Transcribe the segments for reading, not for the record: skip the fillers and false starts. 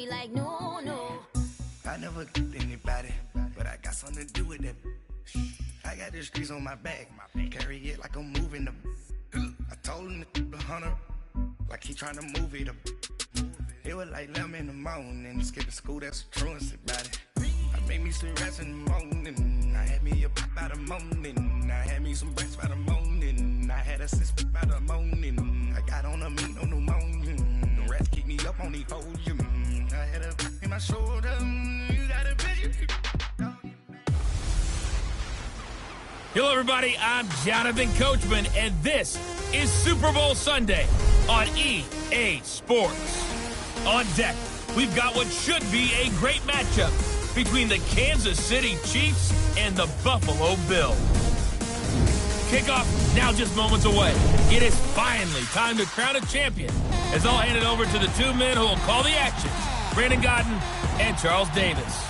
booty like no, no. I never anybody, but I got something to do with that. I got the streets on my back, carry it like I'm moving the. I told him the hunter, like he trying to move it up. It was like 11 in the morning, skipping school, that's a truancy about it. I made me some rest in the morning, I had me a pop by the morning, I had me some breakfast by the morning, I had a six by the morning, I got on a meat on the morning, the rest keep me up on the podium, I had a in my shoulder, you got a vision. Hello, everybody. I'm Jonathan Coachman, and this is Super Bowl Sunday on EA Sports. On deck, we've got what should be a great matchup between the Kansas City Chiefs and the Buffalo Bills. Kickoff now just moments away. It is finally time to crown a champion, as I'll hand it over to the two men who will call the action, Brandon Gaudin and Charles Davis.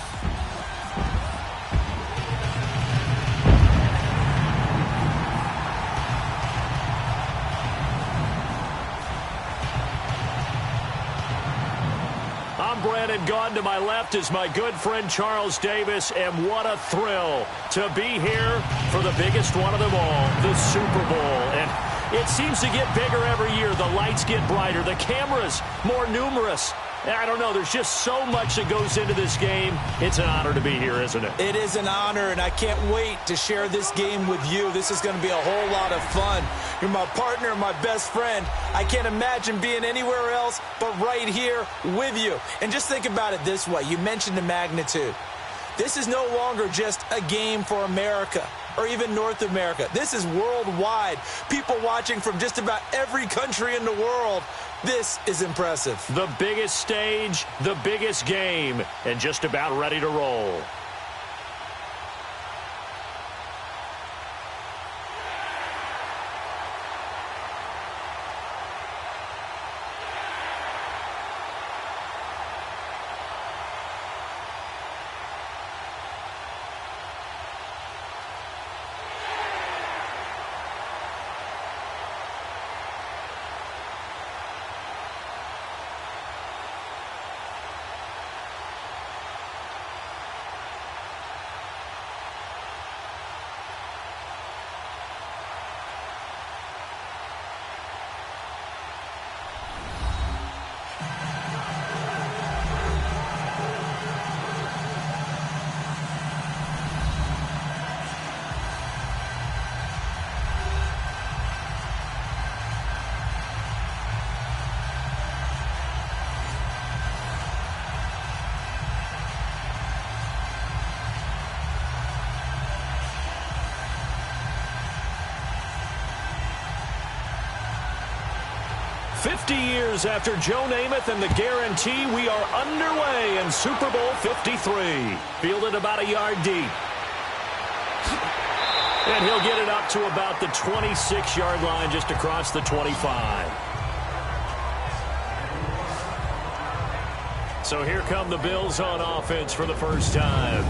Brandon Gaudin. To my left is my good friend Charles Davis, and what a thrill to be here for the biggest one of them all, the Super Bowl. And it seems to get bigger every year. The lights get brighter, the cameras more numerous. I don't know, there's just so much that goes into this game. It's an honor to be here, isn't it? It is an honor, and I can't wait to share this game with you. This is going to be a whole lot of fun. You're my partner, my best friend. I can't imagine being anywhere else but right here with you. And just think about it this way. You mentioned the magnitude. This is no longer just a game for America or even North America. This is worldwide. People watching from just about every country in the world. This is impressive. The biggest stage, the biggest game, and just about ready to roll. Years after Joe Namath and the guarantee, we are underway in Super Bowl 53. Fielded about a yard deep. And he'll get it up to about the 26-yard line, just across the 25. So here come the Bills on offense for the first time.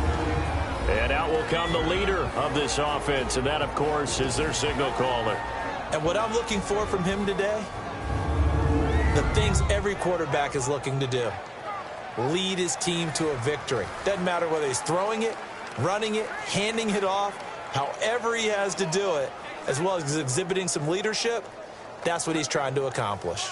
And out will come the leader of this offense, and that, of course, is their signal caller. And what I'm looking for from him today, the things every quarterback is looking to do. Lead his team to a victory. Doesn't matter whether he's throwing it, running it, handing it off, however he has to do it, as well as exhibiting some leadership, that's what he's trying to accomplish.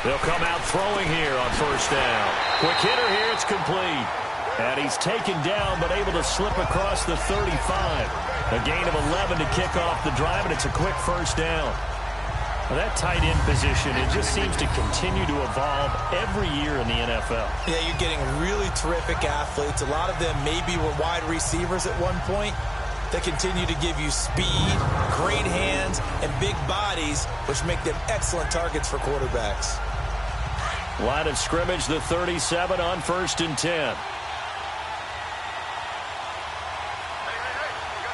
They'll come out throwing here on first down. Quick hitter here, it's complete. And he's taken down, but able to slip across the 35. A gain of 11 to kick off the drive, and it's a quick first down. Now that tight end position, it just seems to continue to evolve every year in the NFL. Yeah, you're getting really terrific athletes. A lot of them maybe were wide receivers at one point. They continue to give you speed, great hands, and big bodies, which make them excellent targets for quarterbacks. Line of scrimmage, the 37 on 1st and 10.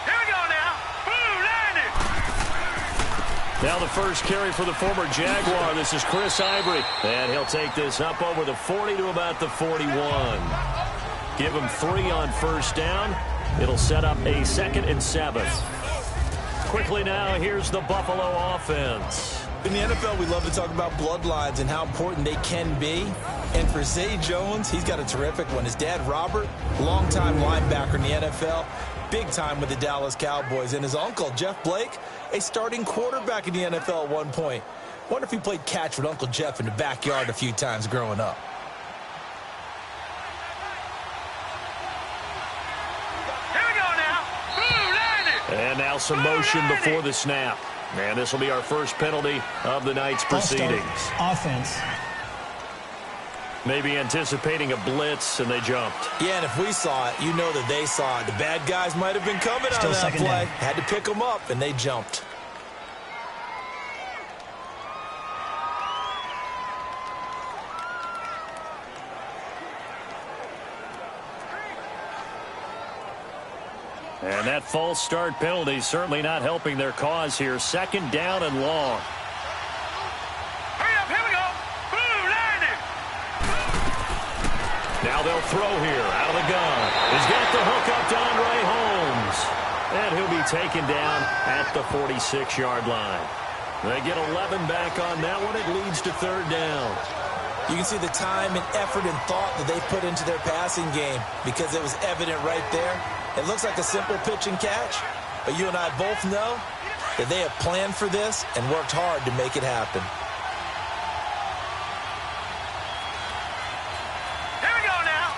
Here we go now. Boom, landed. Now the first carry for the former Jaguar. This is Chris Ivory. And he'll take this up over the 40 to about the 41. Give him 3 on first down. It'll set up a 2nd and 7. Quickly now, here's the Buffalo offense. In the NFL, we love to talk about bloodlines and how important they can be. And for Zay Jones, he's got a terrific one. His dad, Robert, longtime linebacker in the NFL, big time with the Dallas Cowboys. And his uncle, Jeff Blake, a starting quarterback in the NFL at one point. Wonder if he played catch with Uncle Jeff in the backyard a few times growing up. And now some motion before the snap. And this will be our first penalty of the night's proceedings. Offense. Maybe anticipating a blitz, and they jumped. Yeah, and if we saw it, you know that they saw it. The bad guys might have been coming out of that play. Down. Had to pick them up, and they jumped. And that false start penalty certainly not helping their cause here. 2nd down and long. Hurry up, here we go. Boom, landing. Now they'll throw here out of the gun. He's got the hook up to Andre Holmes. And he'll be taken down at the 46-yard line. They get 11 back on that one. It leads to 3rd down. You can see the time and effort and thought that they put into their passing game because it was evident right there. It looks like a simple pitch and catch, but you and I both know that they have planned for this and worked hard to make it happen. Here we go now.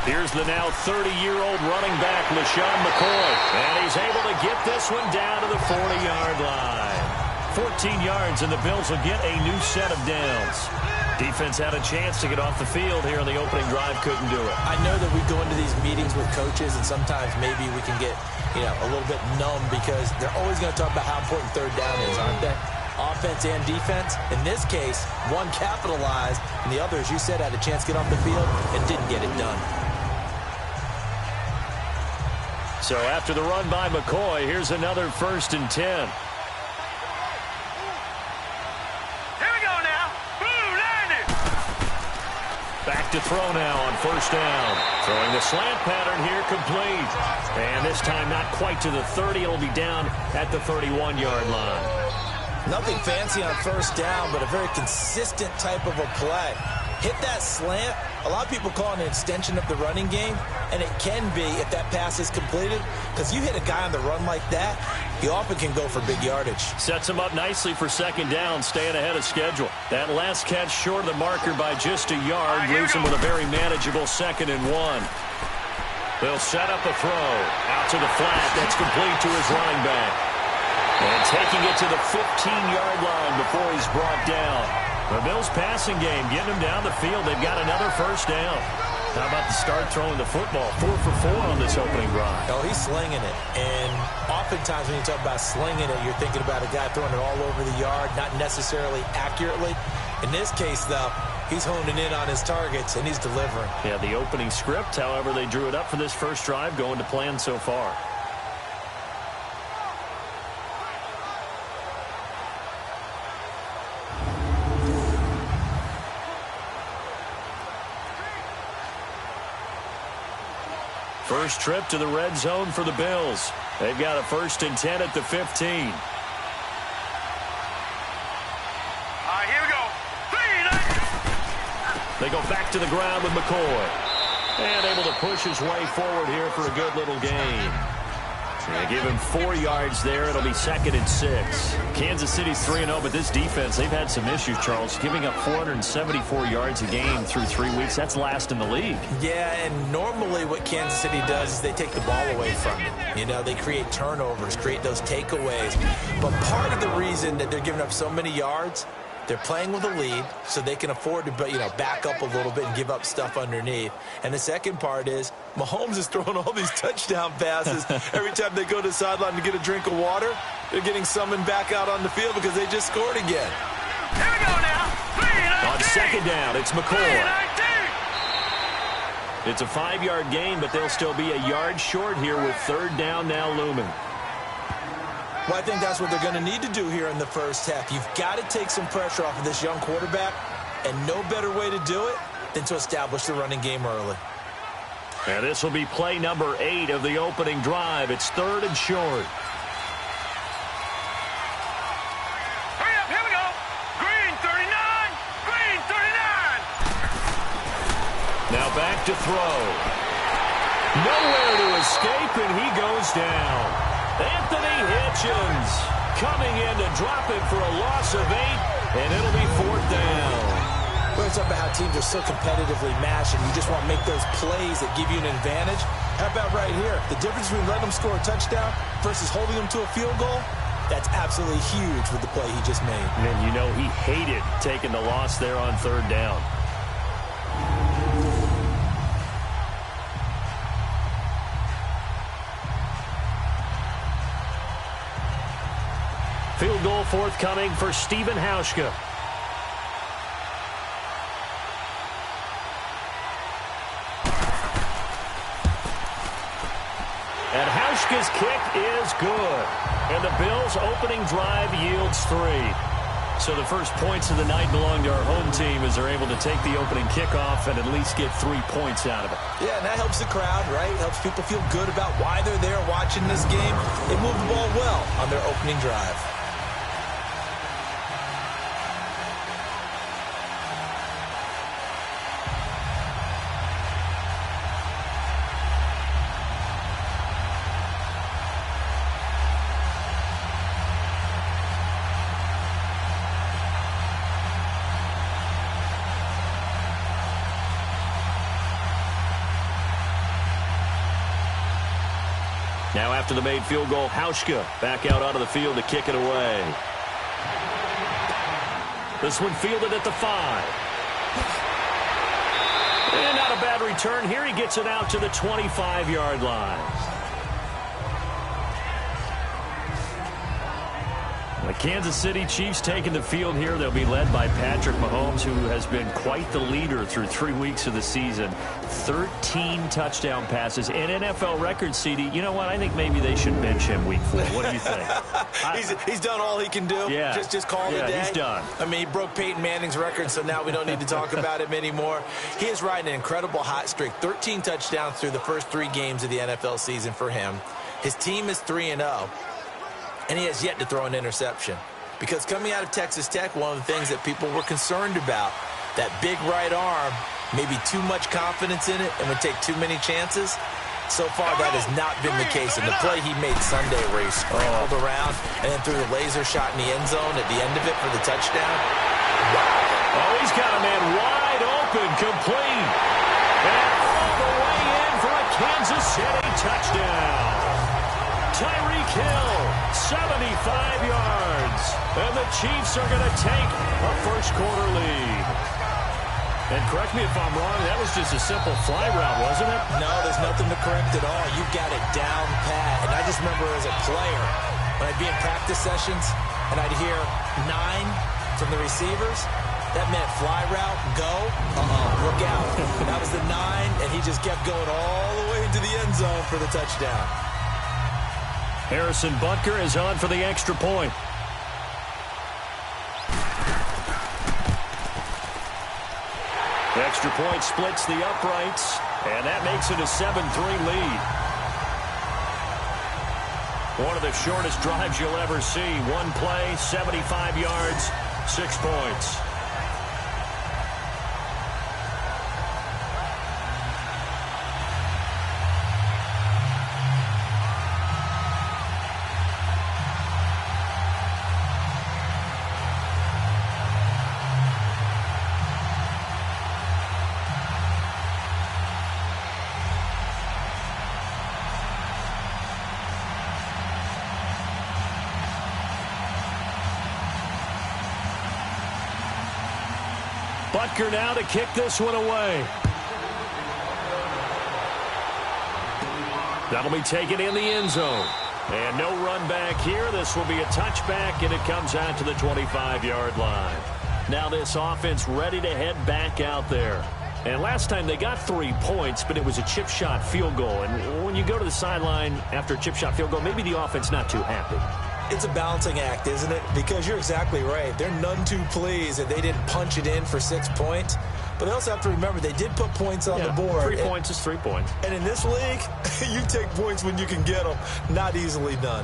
Here's the now 30-year-old running back, LeSean McCoy, and he's able to get this one down to the 40-yard line. 14 yards, and the Bills will get a new set of downs. Defense had a chance to get off the field here on the opening drive, couldn't do it. I know that we go into these meetings with coaches, and sometimes maybe we can get, a little bit numb because they're always going to talk about how important 3rd down is, aren't they? Offense and defense. In this case, one capitalized, and the other, as you said, had a chance to get off the field and didn't get it done. So after the run by McCoy, here's another 1st and 10. Back to throw now on 1st down. Throwing the slant pattern here, complete. And this time not quite to the 30. It'll be down at the 31-yard line. Nothing fancy on 1st down, but a very consistent type of a play. Hit that slant. A lot of people call it an extension of the running game, and it can be if that pass is completed, because you hit a guy on the run like that, he often can go for big yardage. Sets him up nicely for 2nd down, staying ahead of schedule. That last catch short of the marker by just a yard leaves him with a very manageable 2nd and 1. They'll set up a throw out to the flat. That's complete to his running back. And taking it to the 15-yard line before he's brought down. The Bills passing game getting him down the field. They've got another 1st down. How about the start throwing the football? 4 for 4 on this opening drive. Oh, he's slinging it. And oftentimes when you talk about slinging it, you're thinking about a guy throwing it all over the yard, not necessarily accurately. In this case, though, he's honing in on his targets, and he's delivering. Yeah, the opening script, however, they drew it up for this first drive, going to plan so far. First trip to the red zone for the Bills. They've got a 1st and 10 at the 15. Here we go. They go back to the ground with McCoy. And able to push his way forward here for a good little gain. They give him 4 yards there. It'll be 2nd and 6. Kansas City's 3-0, but this defense, they've had some issues, Charles. Giving up 474 yards a game through 3 weeks. That's last in the league. Yeah, and normally what Kansas City does is they take the ball away from you. They create turnovers, create those takeaways. But part of the reason that they're giving up so many yards, they're playing with a lead, so they can afford to back up a little bit and give up stuff underneath. And the second part is Mahomes is throwing all these touchdown passes. Every time they go to the sideline to get a drink of water, they're getting summoned back out on the field because they just scored again. Here we go now. On 2nd down, it's McCoy. It's a 5-yard gain, but they'll still be a yard short here with 3rd down now looming. Well, I think that's what they're going to need to do here in the first half. You've got to take some pressure off of this young quarterback, and no better way to do it than to establish the running game early. And this will be play number 8 of the opening drive. It's 3rd and short. Hurry up, here we go. Green 39, green 39. Now back to throw. Nowhere to escape, and he goes down. Anthony Hitchens coming in to drop it for a loss of 8, and it'll be 4th down. Well, it's about how teams are so competitively matched, and you just want to make those plays that give you an advantage. How about right here? The difference between letting them score a touchdown versus holding them to a field goal, that's absolutely huge with the play he just made. And you know he hated taking the loss there on 3rd down. Field goal forthcoming for Stephen Hauschka. And Hauschka's kick is good. And the Bills' opening drive yields 3. So the first points of the night belong to our home team as they're able to take the opening kickoff and at least get 3 points out of it. Yeah, and that helps the crowd, right? Helps people feel good about why they're there watching this game. They moved the ball well on their opening drive. Now after the made field goal, Hauschka back out onto the field to kick it away. This one fielded at the 5. And not a bad return here. He gets it out to the 25-yard line. The Kansas City Chiefs taking the field here. They'll be led by Patrick Mahomes, who has been quite the leader through 3 weeks of the season. 13 touchdown passes and NFL record, CD. You know what? I think maybe they should bench him week 4. What do you think? He's done all he can do. Yeah. Just call it a day. He's done. I mean, he broke Peyton Manning's record, so now we don't need to talk about him anymore. He is riding an incredible hot streak. 13 touchdowns through the first 3 games of the NFL season for him. His team is 3-0. And he has yet to throw an interception. Because coming out of Texas Tech, one of the things that people were concerned about, that big right arm, maybe too much confidence in it and would take too many chances. So far, that has not been the case. And the play he made Sunday where he scrambled around and then threw the laser shot in the end zone at the end of it for the touchdown. Oh, he's got a man wide open, complete. And all the way in for a Kansas City touchdown. Tyreek Hill, 75 yards. And the Chiefs are going to take a first-quarter lead. And correct me if I'm wrong, that was just a simple fly route, wasn't it? No, there's nothing to correct at all. You got it down pat. And I just remember as a player, when I'd be in practice sessions and I'd hear 9 from the receivers, that meant fly route, go, look out. That was the 9, and he just kept going all the way into the end zone for the touchdown. Harrison Butker is on for the extra point. The extra point splits the uprights, and that makes it a 7-3 lead. One of the shortest drives you'll ever see. One play, 75 yards, 6 points. Butker now to kick this one away. That'll be taken in the end zone. And no run back here. This will be a touchback, and it comes out to the 25-yard line. Now this offense ready to head back out there. And last time they got 3 points, but it was a chip shot field goal. And when you go to the sideline after a chip shot field goal, maybe the offense not too happy. It's a balancing act, isn't it? Because you're exactly right. They're none too pleased that they didn't punch it in for 6 points. But they also have to remember they did put points on the board. 3 points is 3 points. And in this league, you take points when you can get them. Not easily done.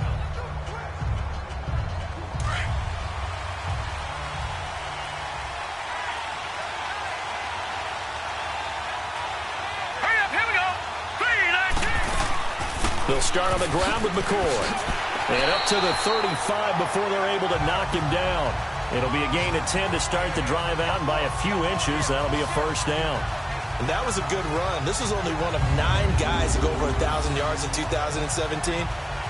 Hurry up, here we go. 3-19. They'll start on the ground with McCoy. And up to the 35 before they're able to knock him down. It'll be a gain of 10 to start the drive out, and by a few inches, that'll be a first down. And that was a good run. This was only one of 9 guys to go over 1,000 yards in 2017.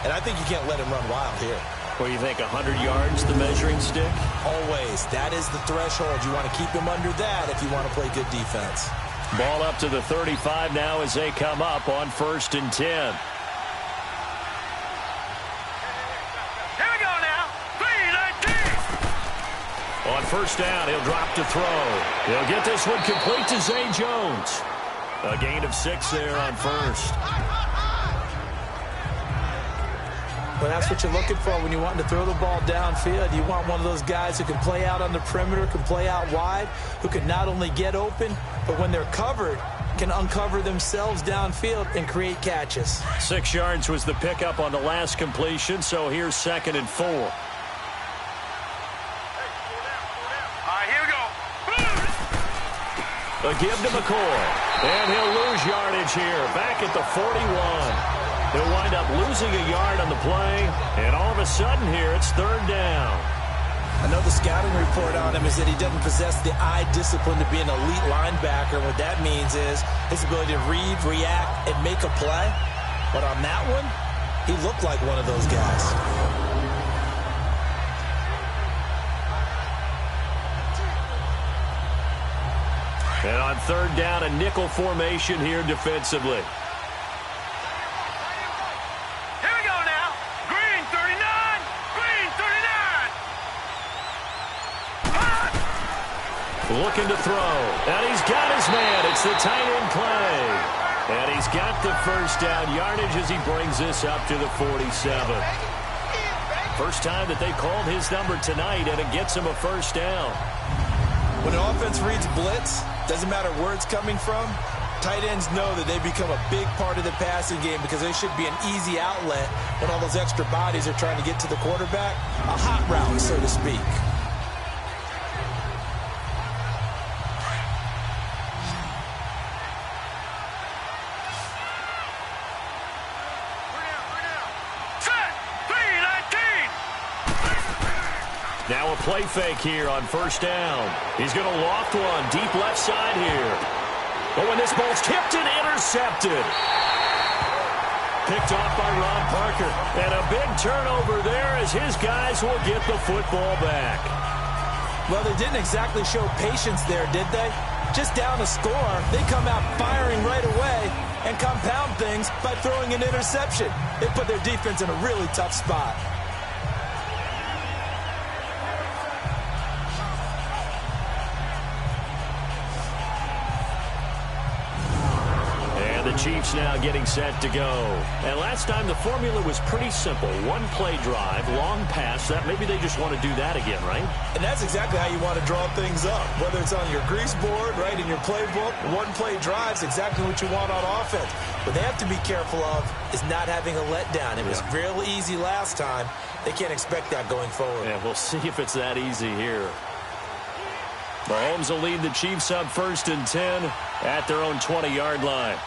And I think you can't let him run wild here. What do you think, 100 yards, the measuring stick? Always. That is the threshold. You want to keep him under that if you want to play good defense. Ball up to the 35 now as they come up on 1st and 10. On first down, he'll drop to throw. He'll get this one complete to Zay Jones. A gain of 6 there on first. Well, that's what you're looking for when you want to throw the ball downfield. You want one of those guys who can play out on the perimeter, can play out wide, who can not only get open, but when they're covered, can uncover themselves downfield and create catches. 6 yards was the pickup on the last completion, so here's 2nd and 4. A give to McCoy, and he'll lose yardage here, back at the 41. He'll wind up losing a yard on the play, and all of a sudden here, it's 3rd down. I know the scouting report on him is that he doesn't possess the eye discipline to be an elite linebacker. What that means is his ability to read, react, and make a play. But on that one, he looked like one of those guys. And on 3rd down, a nickel formation here defensively. Here we go now. Green 39. Green 39. Looking to throw. And he's got his man. It's the tight end play. And he's got the first down yardage as he brings this up to the 47. First time that they called his number tonight, and it gets him a first down. When an offense reads blitz, doesn't matter where it's coming from, tight ends know that they become a big part of the passing game because they should be an easy outlet when all those extra bodies are trying to get to the quarterback. A hot route, so to speak. Now a play fake here on first down. He's going to loft one deep left side here. But when this ball's tipped and intercepted. Picked off by Ron Parker. And a big turnover there as his guys will get the football back. Well, they didn't exactly show patience there, did they? Just down a score, they come out firing right away and compound things by throwing an interception. They put their defense in a really tough spot. The Chiefs now getting set to go. And last time the formula was pretty simple. One play drive, long pass. That maybe they just want to do that again, right? And that's exactly how you want to draw things up. Whether it's on your grease board, right, in your playbook, one play drive is exactly what you want on offense. What they have to be careful of is not having a letdown. It was real easy last time. They can't expect that going forward. Yeah, we'll see if it's that easy here. Mahomes will lead the Chiefs up 1st and 10 at their own 20-yard line.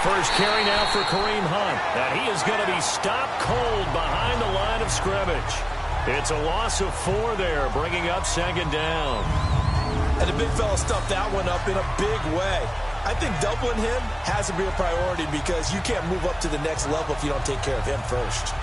First carry now for Kareem Hunt. And he is going to be stopped cold behind the line of scrimmage. It's a loss of 4 there, bringing up 2nd down. And the big fella stuffed that one up in a big way. I think doubling him has to be a priority because you can't move up to the next level if you don't take care of him first.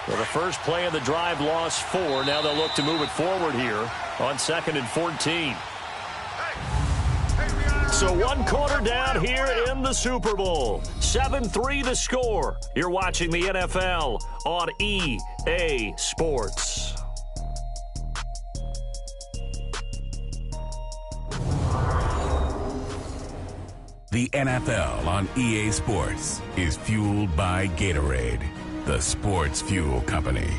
Well, the first play of the drive lost 4. Now they'll look to move it forward here on 2nd and 14. So 1 quarter down here in the Super Bowl. 7-3 the score. You're watching the NFL on EA Sports. The NFL on EA Sports is fueled by Gatorade, the sports fuel company.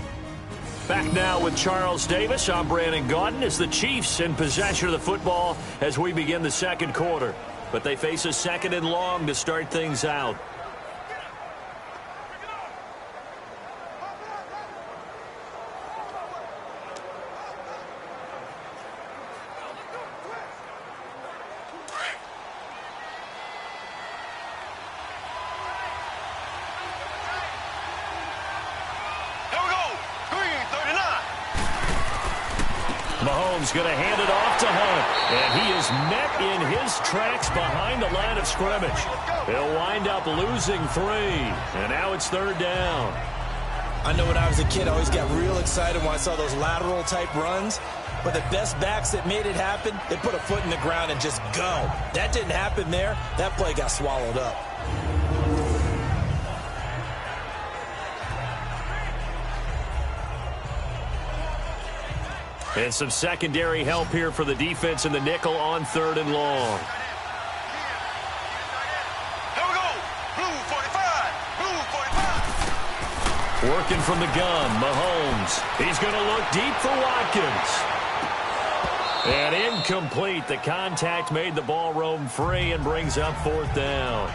Back now with Charles Davis. I'm Brandon Gaudin as the Chiefs in possession of the football as we begin the second quarter. But they face a 2nd and long to start things out. Mahomes going to hand it off to Hunt. And he is met in his tracks behind the line of scrimmage. He'll wind up losing 3. And now it's 3rd down. I know when I was a kid, I always got real excited when I saw those lateral type runs. But the best backs that made it happen, they put a foot in the ground and just go. That didn't happen there. That play got swallowed up. And some secondary help here for the defense in the nickel on 3rd and long. Here we go. Blue 45. Blue 45. Working from the gun, Mahomes. He's going to look deep for Watkins. And incomplete. The contact made the ball roam free and brings up 4th down.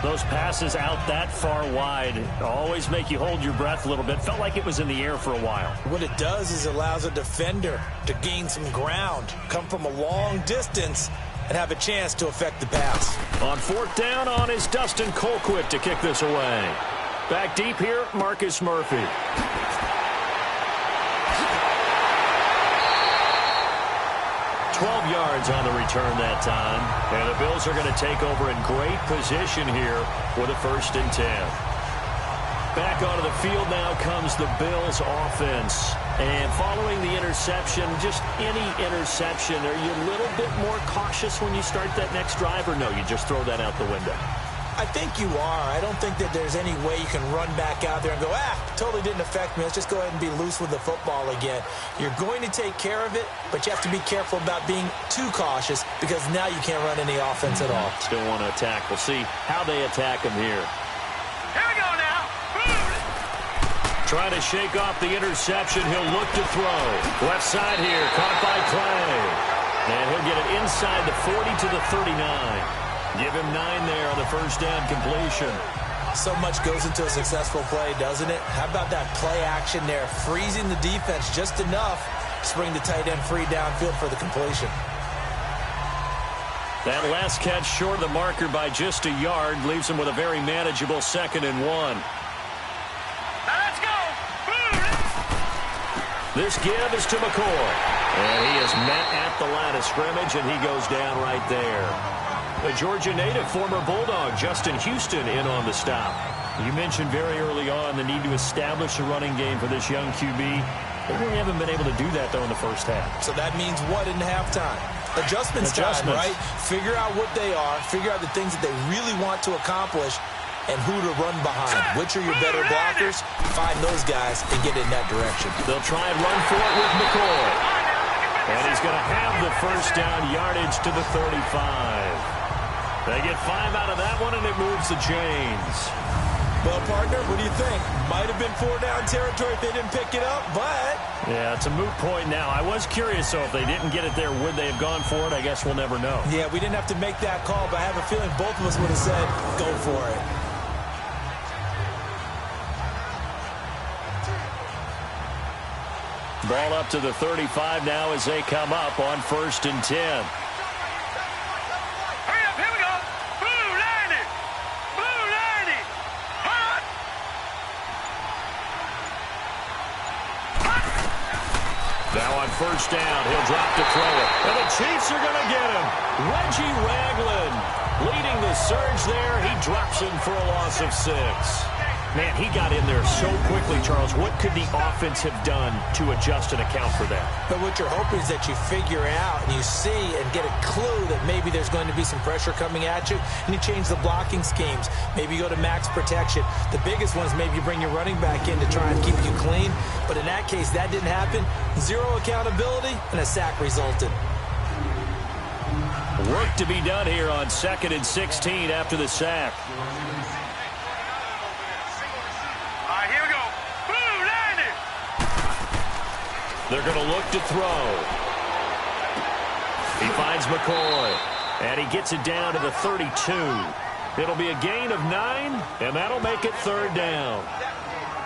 Those passes out that far wide always make you hold your breath a little bit. Felt like it was in the air for a while. What it does is it allows a defender to gain some ground, come from a long distance, and have a chance to affect the pass. On 4th down on is Dustin Colquitt to kick this away. Back deep here, Marcus Murphy. 12 yards on the return that time. And the Bills are going to take over in great position here with a 1st and 10. Back onto the field now comes the Bills offense. And following the interception, just any interception, are you a little bit more cautious when you start that next drive, or no, you just throw that out the window? I think you are. I don't think that there's any way you can run back out there and go, totally didn't affect me. Let's just go ahead and be loose with the football again. You're going to take care of it, but you have to be careful about being too cautious because now you can't run any offense at all. Still want to attack. We'll see how they attack him here. Here we go now. Trying to shake off the interception. He'll look to throw. Left side here, caught by Clay. And he'll get it inside the 40 to the 39. Give him 9 there on the 1st down completion. So much goes into a successful play, doesn't it? How about that play action there, freezing the defense just enough to bring the tight end free downfield for the completion. That last catch short of the marker by just a yard leaves him with a very manageable 2nd and 1. Now let's go. This give is to McCoy. And he is met at the line of scrimmage, and he goes down right there. The Georgia native, former Bulldog, Justin Houston, in on the stop. You mentioned very early on the need to establish a running game for this young QB. They really haven't been able to do that, though, in the first half. So that means what in halftime? Adjustments time, right? Figure out what they are, figure out the things that they really want to accomplish, and who to run behind. Which are your better blockers? Find those guys and get in that direction. They'll try and run for it with McCoy. And he's going to have the 1st down yardage to the 35. They get 5 out of that one, and it moves the chains. Well, partner, what do you think? Might have been 4-down territory if they didn't pick it up, but... Yeah, it's a moot point now. I was curious, so if they didn't get it there, would they have gone for it? I guess we'll never know. Yeah, we didn't have to make that call, but I have a feeling both of us would have said, go for it. Ball up to the 35 now as they come up on 1st and 10. Now on 1st down, he'll drop to throw it. And the Chiefs are going to get him. Reggie Ragland leading the surge there. He drops him for a loss of 6. Man, he got in there so quickly, Charles. What could the offense have done to adjust and account for that? But what you're hoping is that you figure out and you see and get a clue that maybe there's going to be some pressure coming at you, and you change the blocking schemes. Maybe you go to max protection. The biggest one is maybe you bring your running back in to try and keep you clean. But in that case, that didn't happen. 0 accountability, and a sack resulted. Work to be done here on 2nd and 16 after the sack. All right, here we go. Blue, line it. They're going to look to throw. He finds McCoy, and he gets it down to the 32. It'll be a gain of 9, and that'll make it 3rd down.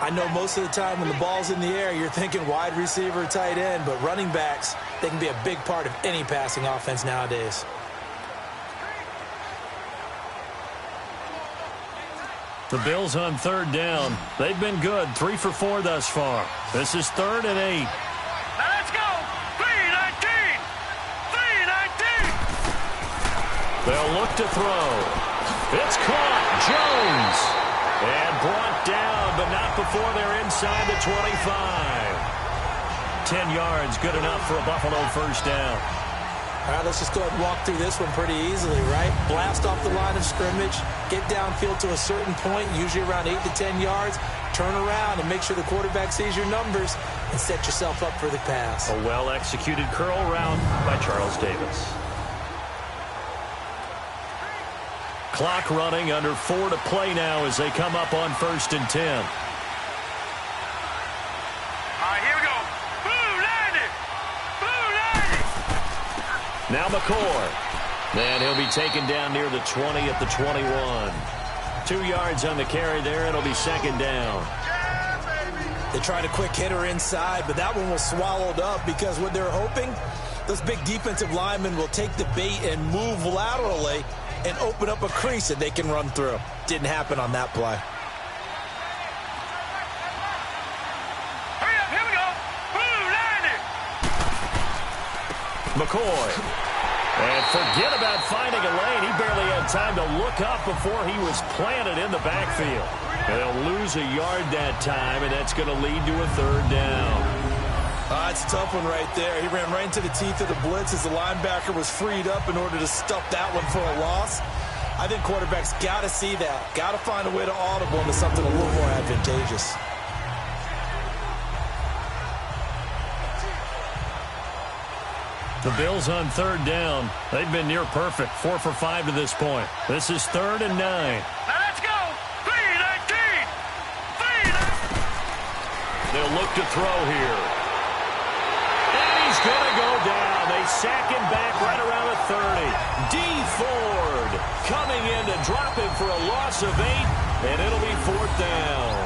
I know most of the time when the ball's in the air, you're thinking wide receiver, tight end, but running backs, they can be a big part of any passing offense nowadays. The Bills on 3rd down. They've been good, 3 for 4 thus far. This is 3rd and 8. Now let's go. 3-19. 3-19. They'll look to throw. It's caught. Jones. And brought down, but not before they're inside the 25. 10 yards, good enough for a Buffalo 1st down. All right, let's just go ahead and walk through this one pretty easily, right? Blast off the line of scrimmage, get downfield to a certain point, usually around 8 to 10 yards, turn around and make sure the quarterback sees your numbers and set yourself up for the pass. A well-executed curl route by Charles Davis. Clock running, under 4 to play now as they come up on 1st and 10. All right, here we go. Blue, line it. Blue, line it. Now McCoy. And he'll be taken down near the 20 at the 21. 2 yards on the carry there. It'll be 2nd down. They tried a quick hitter inside, but that one was swallowed up because what they're hoping, those big defensive linemen will take the bait and move laterally and open up a crease that they can run through. Didn't happen on that play. Hurry up, here we go. Blue, line it. McCoy. And forget about finding a lane. He barely had time to look up before he was planted in the backfield. And they'll lose a yard that time, and that's going to lead to a 3rd down. It's a tough one right there. He ran right into the teeth of the blitz as the linebacker was freed up in order to stuff that one for a loss. I think quarterbacks got to see that. Got to find a way to audible into something a little more advantageous. The Bills on 3rd down. They've been near perfect, 4 for 5 to this point. This is 3rd and 9. Now let's go. 3-19. 3-19. They'll look to throw here. And he's going to go down. They sack him back right around the 30. Dee Ford coming in to drop him for a loss of 8, and it'll be 4th down.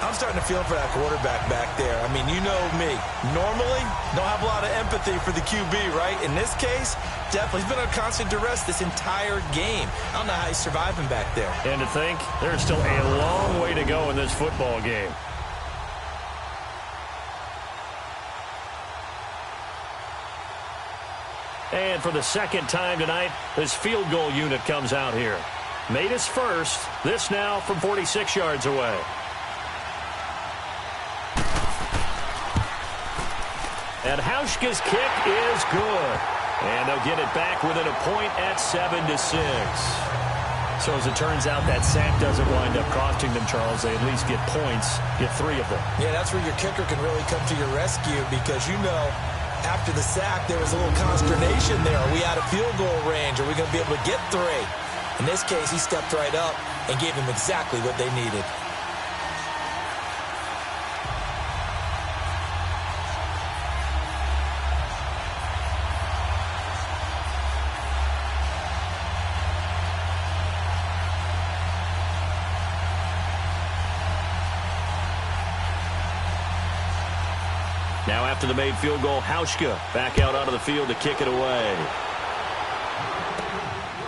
I'm starting to feel for that quarterback back there. I mean, you know me. Normally, don't have a lot of empathy for the QB, right? In this case, definitely. He's been under constant duress this entire game. I don't know how he's surviving back there. And to think, there's still a long way to go in this football game. And for the 2nd time tonight, this field goal unit comes out here. Made his first. This now from 46 yards away. And Hauschka's kick is good. And they'll get it back within a point at 7-6. So as it turns out, that sack doesn't wind up costing them, Charles. They at least get points, get 3 of them. Yeah, that's where your kicker can really come to your rescue because you know after the sack there was a little consternation there. Are we out of field goal range? Are we going to be able to get 3? In this case, he stepped right up and gave them exactly what they needed. Now after the made field goal, Hauschka back out onto the field to kick it away.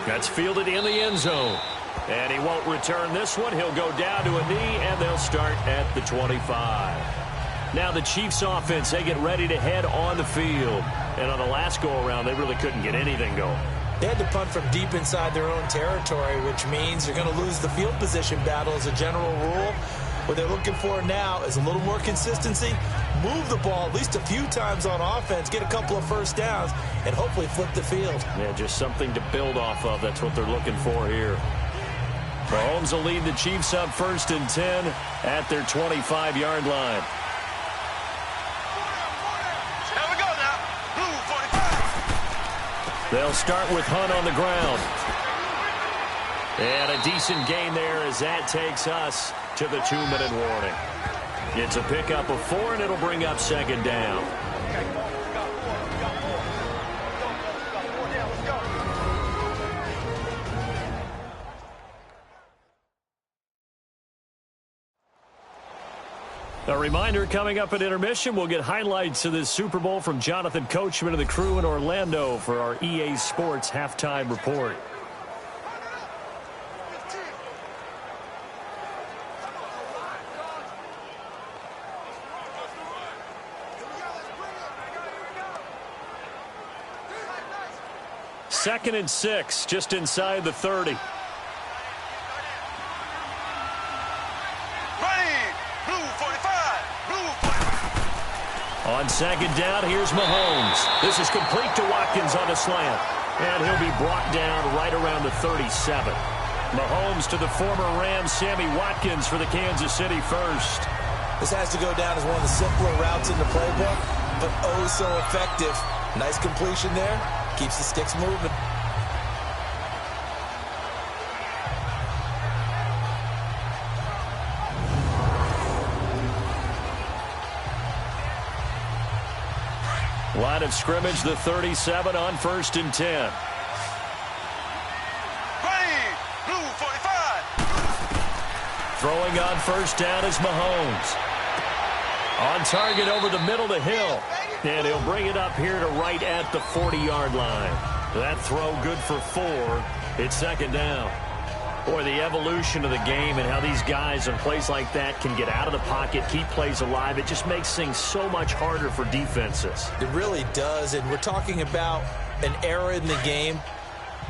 That's fielded in the end zone. And he won't return this one. He'll go down to a knee, and they'll start at the 25. Now the Chiefs offense, they get ready to head on the field. And on the last go-around, they really couldn't get anything going. They had to punt from deep inside their own territory, which means you're going to lose the field position battle as a general rule. What they're looking for now is a little more consistency, move the ball at least a few times on offense, get a couple of first downs, and hopefully flip the field. Yeah, just something to build off of. That's what they're looking for here. Mahomes will lead the Chiefs up 1st and 10 at their 25-yard line. Here we go now. Blue 45. They'll start with Hunt on the ground. And a decent gain there as that takes us to the 2-minute warning. It's a pickup of 4, and it'll bring up second down. A reminder, coming up at intermission, we'll get highlights of this Super Bowl from Jonathan Coachman and the crew in Orlando for our EA Sports halftime report. Second and 6, just inside the 30. On second down, here's Mahomes. This is complete to Watkins on a slant. And he'll be brought down right around the 37. Mahomes to the former Rams, Sammy Watkins for the Kansas City first. This has to go down as one of the simpler routes in the playbook, but oh so effective. Nice completion there. Keeps the sticks moving. Line of scrimmage, the 37 on 1st and 10. Blue 45. Throwing on first down is Mahomes. On target over the middle to Hill. And he'll bring it up here to right at the 40-yard line. That throw good for 4. It's second down. Boy, the evolution of the game and how these guys in plays like that can get out of the pocket, keep plays alive, it just makes things so much harder for defenses. It really does, and we're talking about an era in the game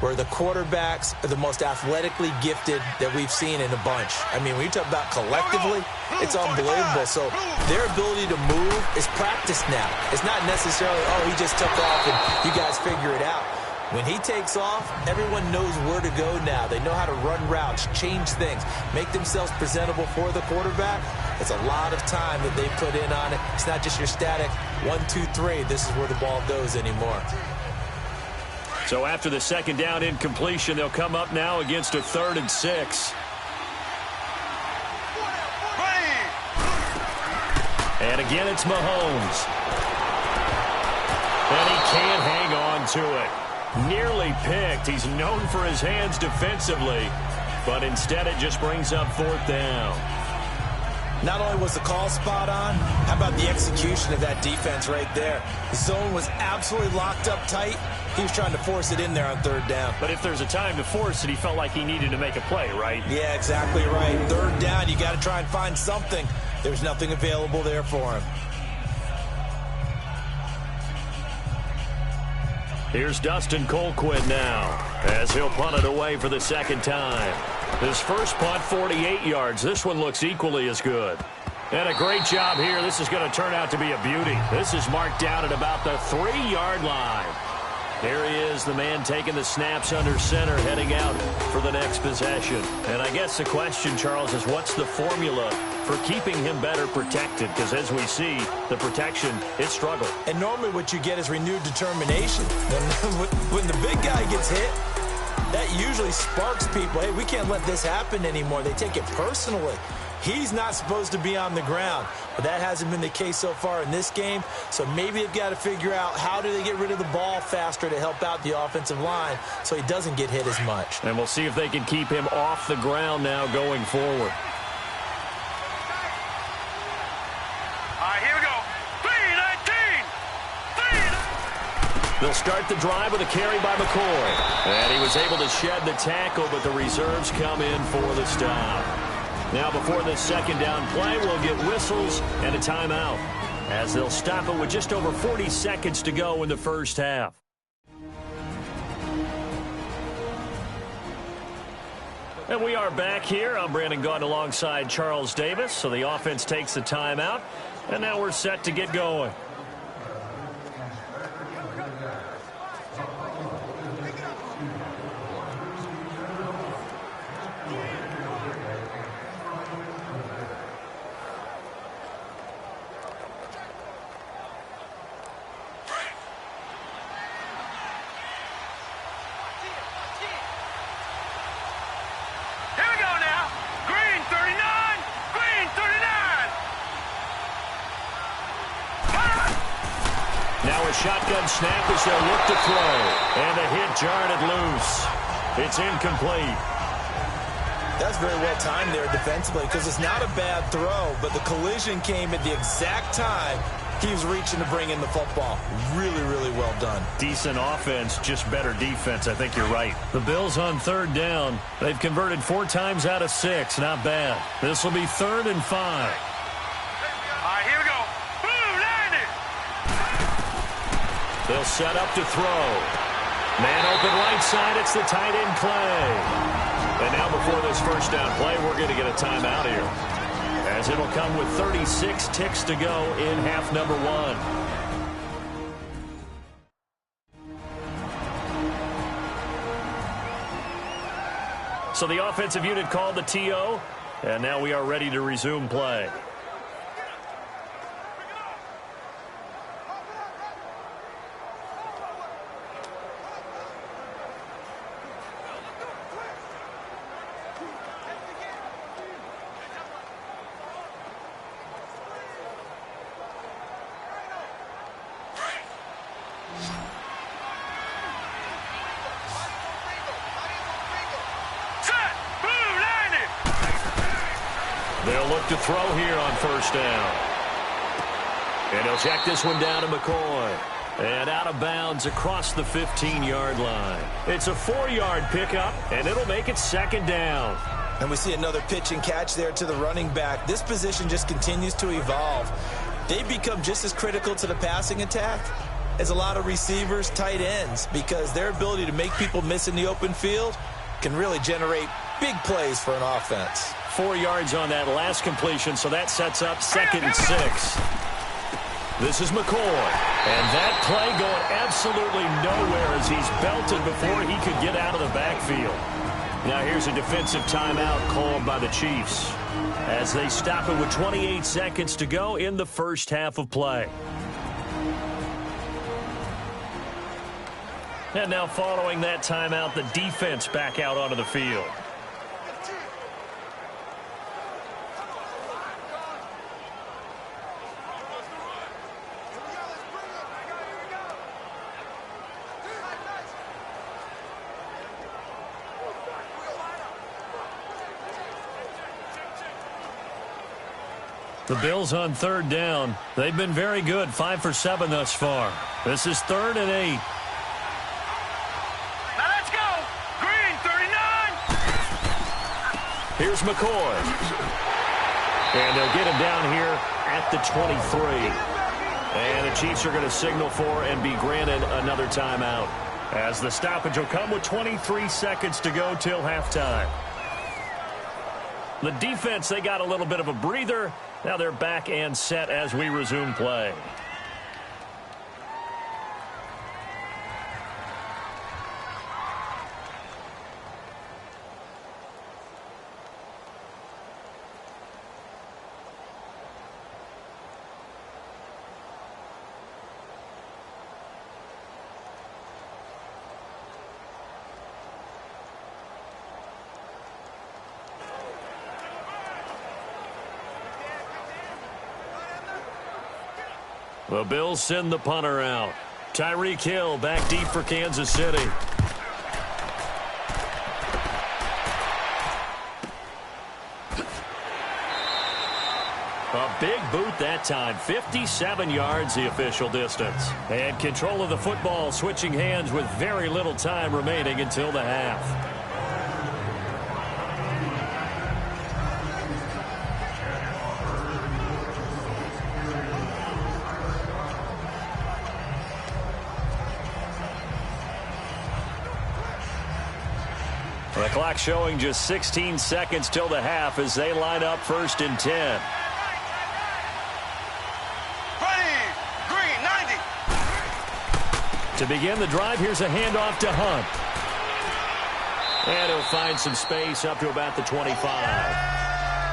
where the quarterbacks are the most athletically gifted that we've seen in a bunch. I mean, when you talk about collectively, it's unbelievable. So their ability to move is practiced now. It's not necessarily, oh, he just took off and you guys figure it out. When he takes off, everyone knows where to go now. They know how to run routes, change things, make themselves presentable for the quarterback. It's a lot of time that they put in on it. It's not just your static 1, 2, 3. This is where the ball goes anymore. So after the second down incompletion, they'll come up now against a 3rd and 6. And again, it's Mahomes. And he can't hang on to it. Nearly picked. He's known for his hands defensively, but instead it just brings up 4th down. Not only was the call spot on, how about the execution of that defense right there? The zone was absolutely locked up tight. He was trying to force it in there on 3rd down. But if there's a time to force it, he felt like he needed to make a play, right? Yeah, exactly right. 3rd down, you got to try and find something. There's nothing available there for him. Here's Dustin Colquitt now as he'll punt it away for the second time. His first punt, 48 yards. This one looks equally as good. And a great job here. This is going to turn out to be a beauty. This is marked down at about the 3-yard line. There he is, the man taking the snaps under center, heading out for the next possession. And I guess the question, Charles, is what's the formula for keeping him better protected? Because as we see, the protection, it struggled. And normally what you get is renewed determination. When the big guy gets hit, that usually sparks people. Hey, we can't let this happen anymore. They take it personally. He's not supposed to be on the ground, but that hasn't been the case so far in this game. So maybe they've got to figure out how do they get rid of the ball faster to help out the offensive line so he doesn't get hit as much. And we'll see if they can keep him off the ground now going forward. All right, here we go. 3-19. They'll start the drive with a carry by McCoy. And he was able to shed the tackle, but the reserves come in for the stop. Now before this second down play, we'll get whistles and a timeout as they'll stop it with just over 40 seconds to go in the first half. And we are back here. I'm Brandon Gaudin alongside Charles Davis. So the offense takes the timeout, and now we're set to get going. shotgun snap as they'll look to throw. And the hit jarred it loose. It's incomplete. That's very well timed there defensively because it's not a bad throw, but the collision came at the exact time he was reaching to bring in the football. Really, really well done. Decent offense, just better defense. I think you're right. The Bills on 3rd down. They've converted 4 times out of 6. Not bad. This will be 3rd and 5. All right, here we go. Boom, 90. They'll set up to throw. Man open right side. It's the tight end Clay. And now before this first down play, we're going to get a timeout here, as it'll come with 36 ticks to go in half number 1. So the offensive unit called the TO, and now we are ready to resume play. They'll look to throw here on 1st down. And he'll check this one down to McCoy. And out of bounds across the 15-yard line. It's a 4-yard pickup, and it'll make it 2nd down. And we see another pitch and catch there to the running back. This position just continues to evolve. They become just as critical to the passing attack as a lot of receivers, tight ends, because their ability to make people miss in the open field can really generate big plays for an offense. 4 yards on that last completion, so that sets up 2nd and 6. This is McCoy, and that play going absolutely nowhere as he's belted before he could get out of the backfield. Now here's a defensive timeout called by the Chiefs as they stop it with 28 seconds to go in the first half of play. And now following that timeout, the defense back out onto the field. The Bills on 3rd down. They've been very good, 5 for 7 thus far. This is 3rd and 8. Now let's go. Green, 39. Here's McCoy. And they'll get him down here at the 23. And the Chiefs are going to signal for and be granted another timeout, as the stoppage will come with 23 seconds to go till halftime. The defense, they got a little bit of a breather. Now they're back and set as we resume play. The Bills send the punter out. Tyreek Hill back deep for Kansas City. A big boot that time. 57 yards the official distance. And control of the football switching hands with very little time remaining until the half. The clock showing just 16 seconds till the half as they line up 1st and 10. Green, 90. To begin the drive, here's a handoff to Hunt. And he'll find some space up to about the 25.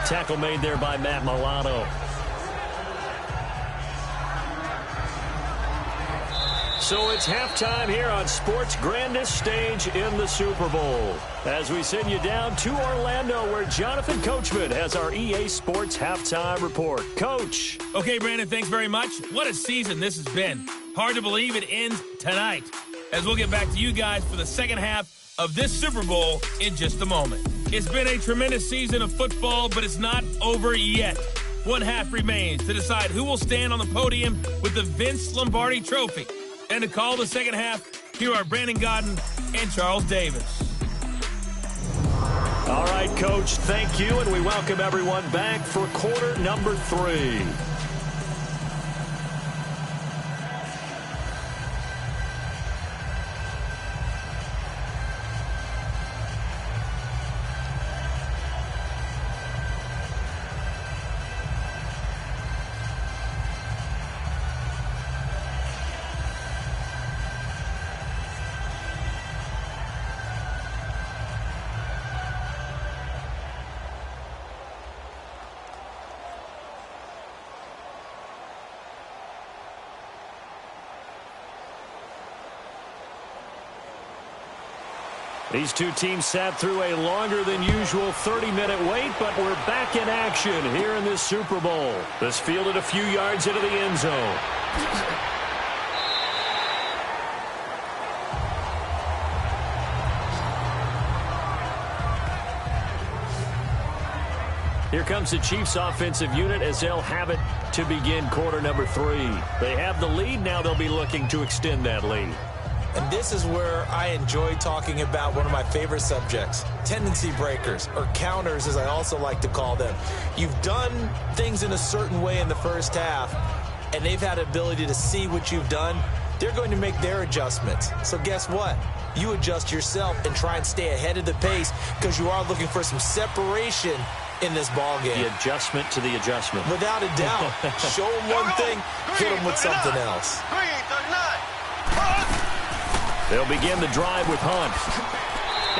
Tackle made there by Matt Milano. So it's halftime here on sports' grandest stage in the Super Bowl. As we send you down to Orlando, where Jonathan Coachman has our EA Sports halftime report. Coach. Okay, Brandon, thanks very much. What a season this has been. Hard to believe it ends tonight, as we'll get back to you guys for the second half of this Super Bowl in just a moment. It's been a tremendous season of football, but it's not over yet. One half remains to decide who will stand on the podium with the Vince Lombardi Trophy. And to call the second half, here are Brandon Gaudin and Charles Davis. All right, Coach, thank you, and we welcome everyone back for quarter number 3. These two teams sat through a longer than usual 30-minute wait, but we're back in action here in this Super Bowl. This fielded a few yards into the end zone. Here comes the Chiefs offensive unit as they'll have it to begin quarter number 3. They have the lead. Now they'll be looking to extend that lead. And this is where I enjoy talking about one of my favorite subjects, tendency breakers, or counters as I also like to call them. You've done things in a certain way in the first half, and they've had the ability to see what you've done. They're going to make their adjustments. So guess what? You adjust yourself and try and stay ahead of the pace because you are looking for some separation in this ball game. The adjustment to the adjustment. Without a doubt. Show them one thing, hit them with something else. They'll begin the drive with Hunt.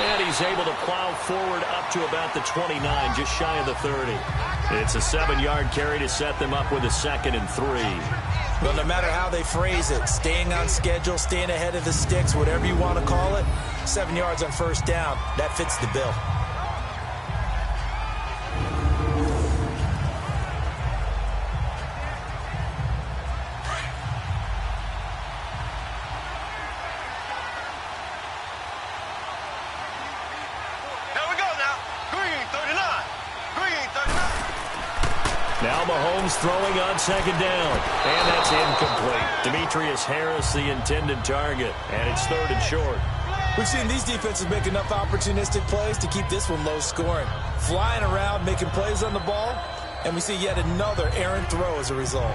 And he's able to plow forward up to about the 29, just shy of the 30. It's a 7-yard carry to set them up with a 2nd and 3. Well, no matter how they phrase it, staying on schedule, staying ahead of the sticks, whatever you want to call it, 7 yards on first down, that fits the bill. Mahomes throwing on 2nd down. And that's incomplete. Demetrius Harris, the intended target. And it's 3rd and short. We've seen these defenses make enough opportunistic plays to keep this one low scoring. Flying around, making plays on the ball. And we see yet another errant throw as a result.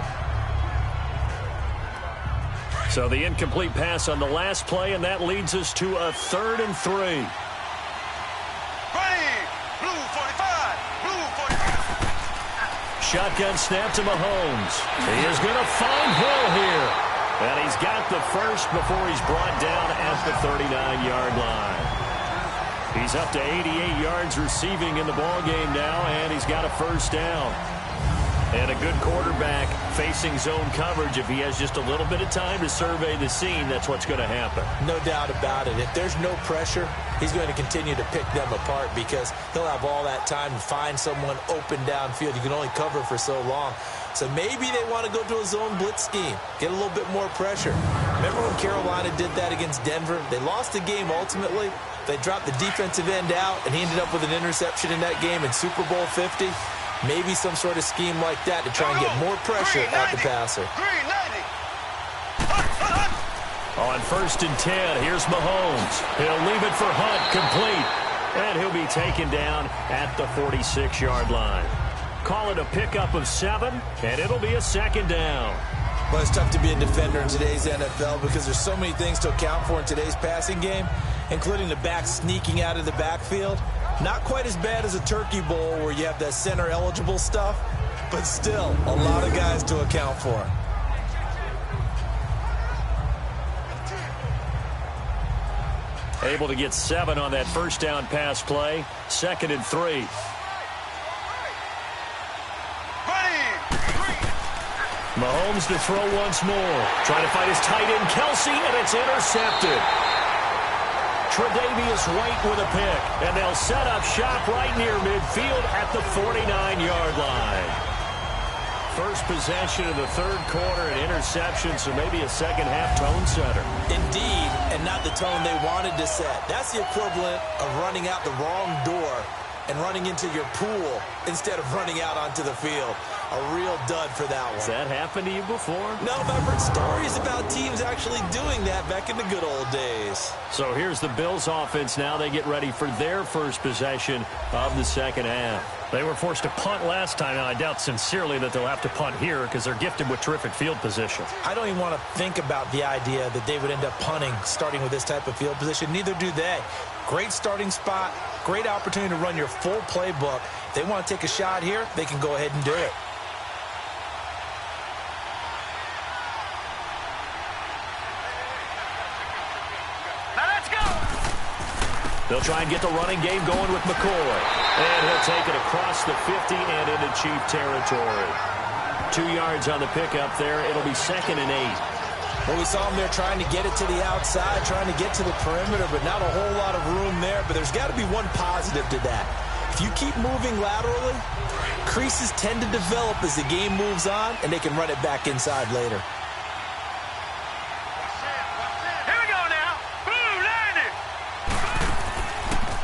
So the incomplete pass on the last play, and that leads us to a 3rd and 3. Shotgun snap to Mahomes. He is going to find Hill here. And he's got the first before he's brought down at the 39-yard line. He's up to 88 yards receiving in the ballgame now, and he's got a first down. And a good quarterback facing zone coverage. If he has just a little bit of time to survey the scene, that's what's going to happen. No doubt about it. If there's no pressure, he's going to continue to pick them apart because he'll have all that time to find someone open downfield. You can only cover for so long. So maybe they want to go to a zone blitz scheme, get a little bit more pressure. Remember when Carolina did that against Denver? They lost the game ultimately. They dropped the defensive end out, and he ended up with an interception in that game in Super Bowl 50. Maybe some sort of scheme like that to try and get more pressure at the passer. On 1st and 10, here's Mahomes. He'll leave it for Hunt, complete. And he'll be taken down at the 46-yard line. Call it a pickup of 7, and it'll be a 2nd down. Well, it's tough to be a defender in today's NFL because there's so many things to account for in today's passing game, including the back sneaking out of the backfield. Not quite as bad as a Turkey Bowl where you have that center-eligible stuff, but still a lot of guys to account for. Able to get 7 on that first down pass play. 2nd and 3. Mahomes to throw once more. Trying to find his tight end, Kelce, and it's intercepted. Tre'Davious White with a pick, and they'll set up shop right near midfield at the 49-yard line. First possession of the third quarter, an interception, so maybe a second-half tone setter. Indeed, and not the tone they wanted to set. That's the equivalent of running out the wrong door and running into your pool instead of running out onto the field. A real dud for that one. Has that happened to you before? No, but I've heard stories about teams actually doing that back in the good old days. So here's the Bills offense now. They get ready for their first possession of the second half. They were forced to punt last time, and I doubt sincerely that they'll have to punt here because they're gifted with terrific field position. I don't even want to think about the idea that they would end up punting starting with this type of field position. Neither do they. Great starting spot, great opportunity to run your full playbook. If they want to take a shot here, they can go ahead and do it. They'll try and get the running game going with McCoy. And he'll take it across the 50 and into Chief territory. 2 yards on the pickup there. It'll be 2nd and 8. Well, we saw him there trying to get it to the outside, trying to get to the perimeter, but not a whole lot of room there. But there's got to be one positive to that. If you keep moving laterally, creases tend to develop as the game moves on, and they can run it back inside later.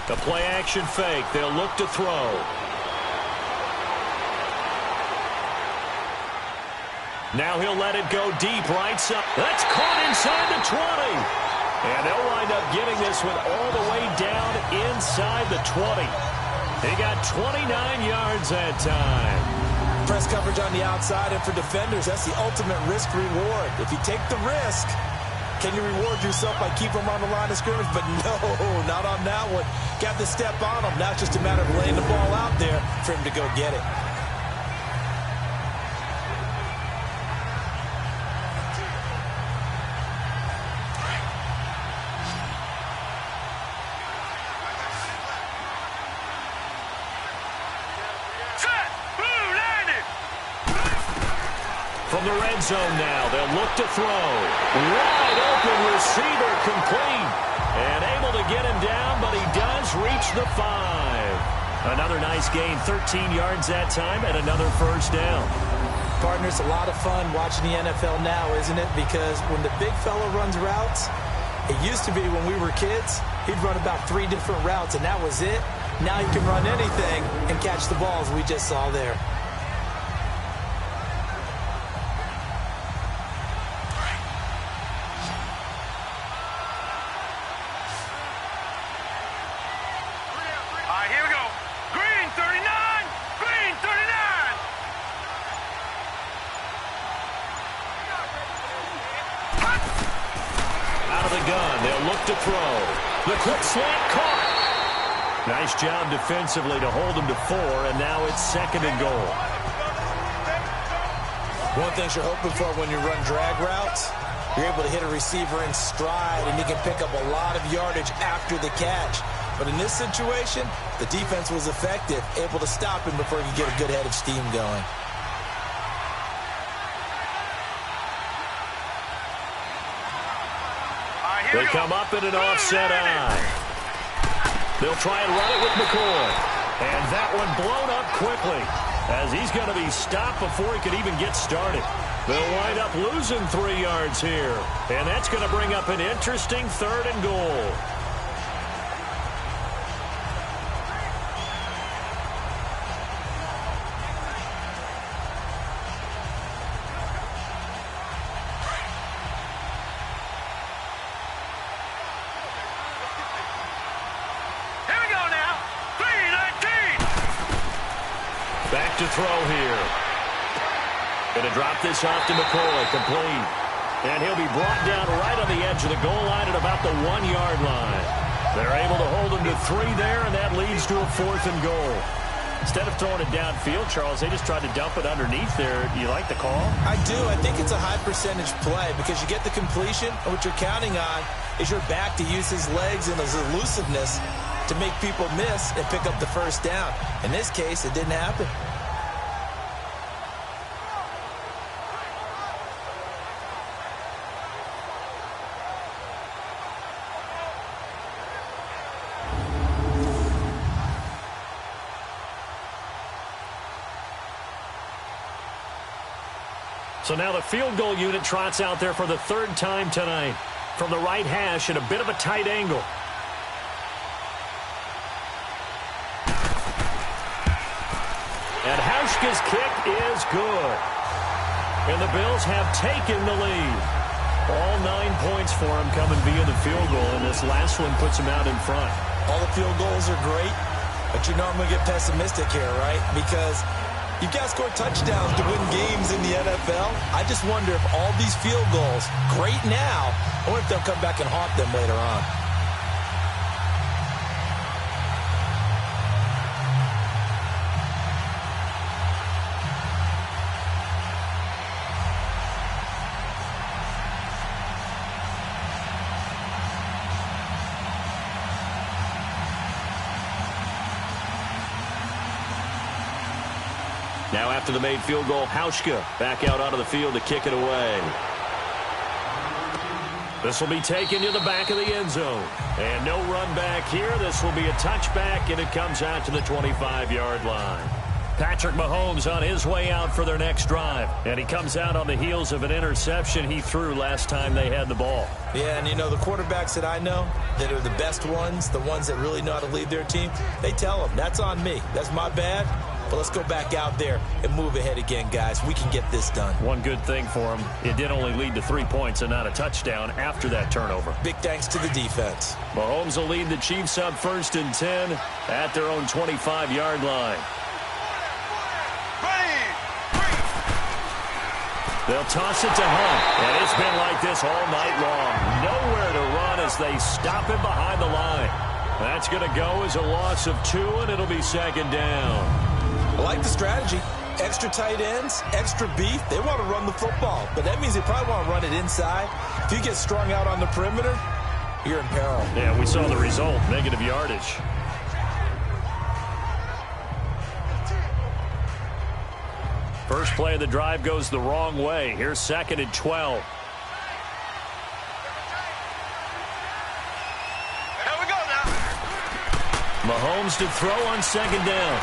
The play-action fake. They'll look to throw. Now he'll let it go deep right side. That's caught inside the 20. And they'll wind up getting this one all the way down inside the 20. He got 29 yards that time. Press coverage on the outside, and for defenders, that's the ultimate risk-reward. If you take the risk, can you reward yourself by keeping them on the line of scrimmage? But no, not on that one. Got to step on them. Now it's just a matter of laying the ball out there for him to go get it. From the red zone now, they'll look to throw. Wide open receiver complete. And able to get him down, but he does reach the 5. Another nice gain, 13 yards that time, and another first down. Partner, it's a lot of fun watching the NFL now, isn't it? Because when the big fella runs routes, it used to be when we were kids, he'd run about 3 different routes, and that was it. Now he can run anything and catch the balls we just saw there. To throw. The quick slant caught. Nice job defensively to hold him to 4, and now it's 2nd and goal. One thing you're hoping for when you run drag routes, you're able to hit a receiver in stride, and you can pick up a lot of yardage after the catch. But in this situation, the defense was effective, able to stop him before he could get a good head of steam going. They come up in an offset eye. They'll try and run it with McCoy. And that one blown up quickly as he's going to be stopped before he could even get started. They'll wind up losing 3 yards here. And that's going to bring up an interesting 3rd and goal. To throw here. Going to drop this off to McCoy, complete. And he'll be brought down right on the edge of the goal line at about the 1-yard line. They're able to hold him to 3 there, and that leads to a 4th and goal. Instead of throwing it downfield, Charles, they just tried to dump it underneath there. You like the call? I do. I think it's a high percentage play because you get the completion, and what you're counting on is your back to use his legs and his elusiveness to make people miss and pick up the first down. In this case, it didn't happen. So now the field goal unit trots out there for the third time tonight. From the right hash at a bit of a tight angle. And Hauschka's kick is good. And the Bills have taken the lead. All 9 points for him coming via the field goal, and this last one puts him out in front. All the field goals are great, but you know I'm going to get pessimistic here, right? Because you've got to score touchdowns to win games in the NFL. I just wonder if all these field goals, great now, or if they'll come back and haunt them later on. Now after the made field goal, Hauschka back out onto the field to kick it away. This will be taken to the back of the end zone. And no run back here. This will be a touchback, and it comes out to the 25-yard line. Patrick Mahomes on his way out for their next drive. And he comes out on the heels of an interception he threw last time they had the ball. Yeah, and you know, the quarterbacks that I know that are the best ones, the ones that really know how to lead their team, they tell them, that's on me. That's my bad. But let's go back out there and move ahead again, guys. We can get this done. One good thing for him, it did only lead to 3 points and not a touchdown after that turnover. Big thanks to the defense. Mahomes will lead the Chiefs up 1st and 10 at their own 25-yard line. They'll toss it to Hunt, and it's been like this all night long. Nowhere to run as they stop him behind the line. That's going to go as a loss of 2, and it'll be 2nd down. I like the strategy. Extra tight ends, extra beef. They want to run the football, but that means they probably want to run it inside. If you get strung out on the perimeter, you're in peril. Yeah, we saw the result, negative yardage. First play of the drive goes the wrong way. Here's 2nd and 12. Here we go now. Mahomes to throw on 2nd down.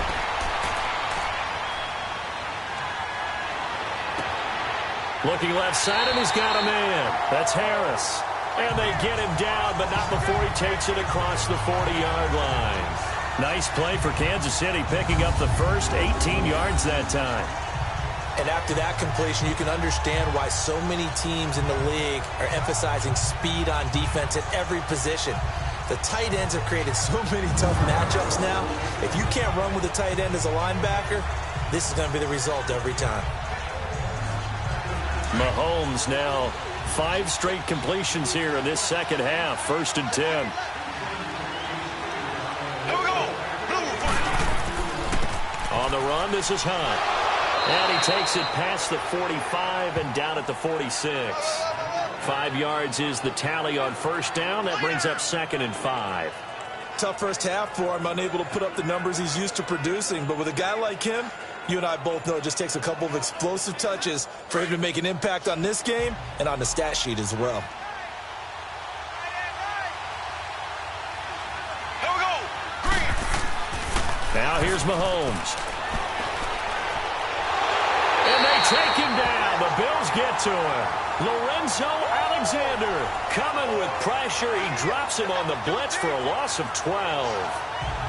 Looking left side, and he's got a man. That's Harris. And they get him down, but not before he takes it across the 40-yard line. Nice play for Kansas City, picking up the first 18 yards that time. And after that completion, you can understand why so many teams in the league are emphasizing speed on defense at every position. The tight ends have created so many tough matchups now. If you can't run with a tight end as a linebacker, this is going to be the result every time. Mahomes now 5 straight completions here in this second half. 1st and 10. Here we go. On the run, this is Hunt. And he takes it past the 45 and down at the 46. 5 yards is the tally on 1st down. That brings up 2nd and 5. Tough first half for him, unable to put up the numbers he's used to producing. But with a guy like him, you and I both know it just takes a couple of explosive touches for him to make an impact on this game and on the stat sheet as well. Here we go. Green. Now here's Mahomes. And they take him down. The Bills get to him. Lorenzo Alexander coming with pressure. He drops him on the blitz for a loss of 12.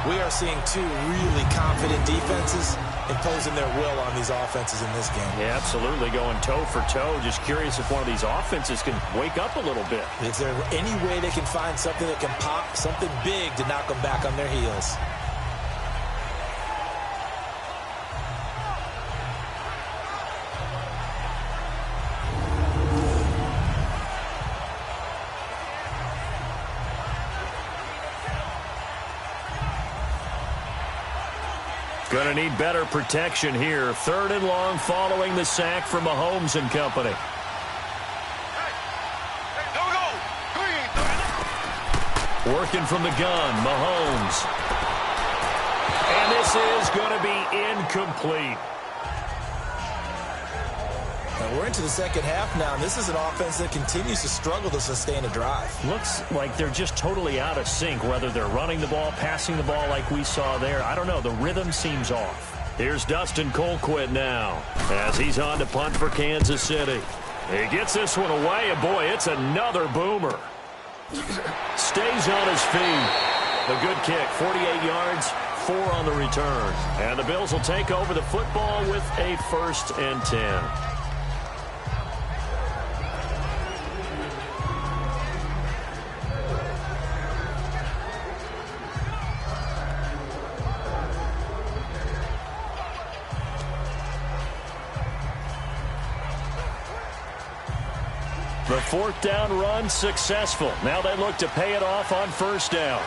We are seeing 2 really confident defenses imposing their will on these offenses in this game. Yeah, absolutely, going toe for toe. Just curious if one of these offenses can wake up a little bit. Is there any way they can find something that can pop, something big to knock them back on their heels? Going to need better protection here. 3rd and long following the sack from Mahomes and company. Here we go. Green. Working from the gun, Mahomes. And this is going to be incomplete. And we're into the second half now, and this is an offense that continues to struggle to sustain a drive. Looks like they're just totally out of sync, whether they're running the ball, passing the ball like we saw there. I don't know. The rhythm seems off. Here's Dustin Colquitt now as he's on to punt for Kansas City. He gets this one away, and boy, it's another boomer. Stays on his feet. A good kick, 48 yards, 4 on the return. And the Bills will take over the football with a 1st and 10. The 4th down run successful. Now they look to pay it off on 1st down.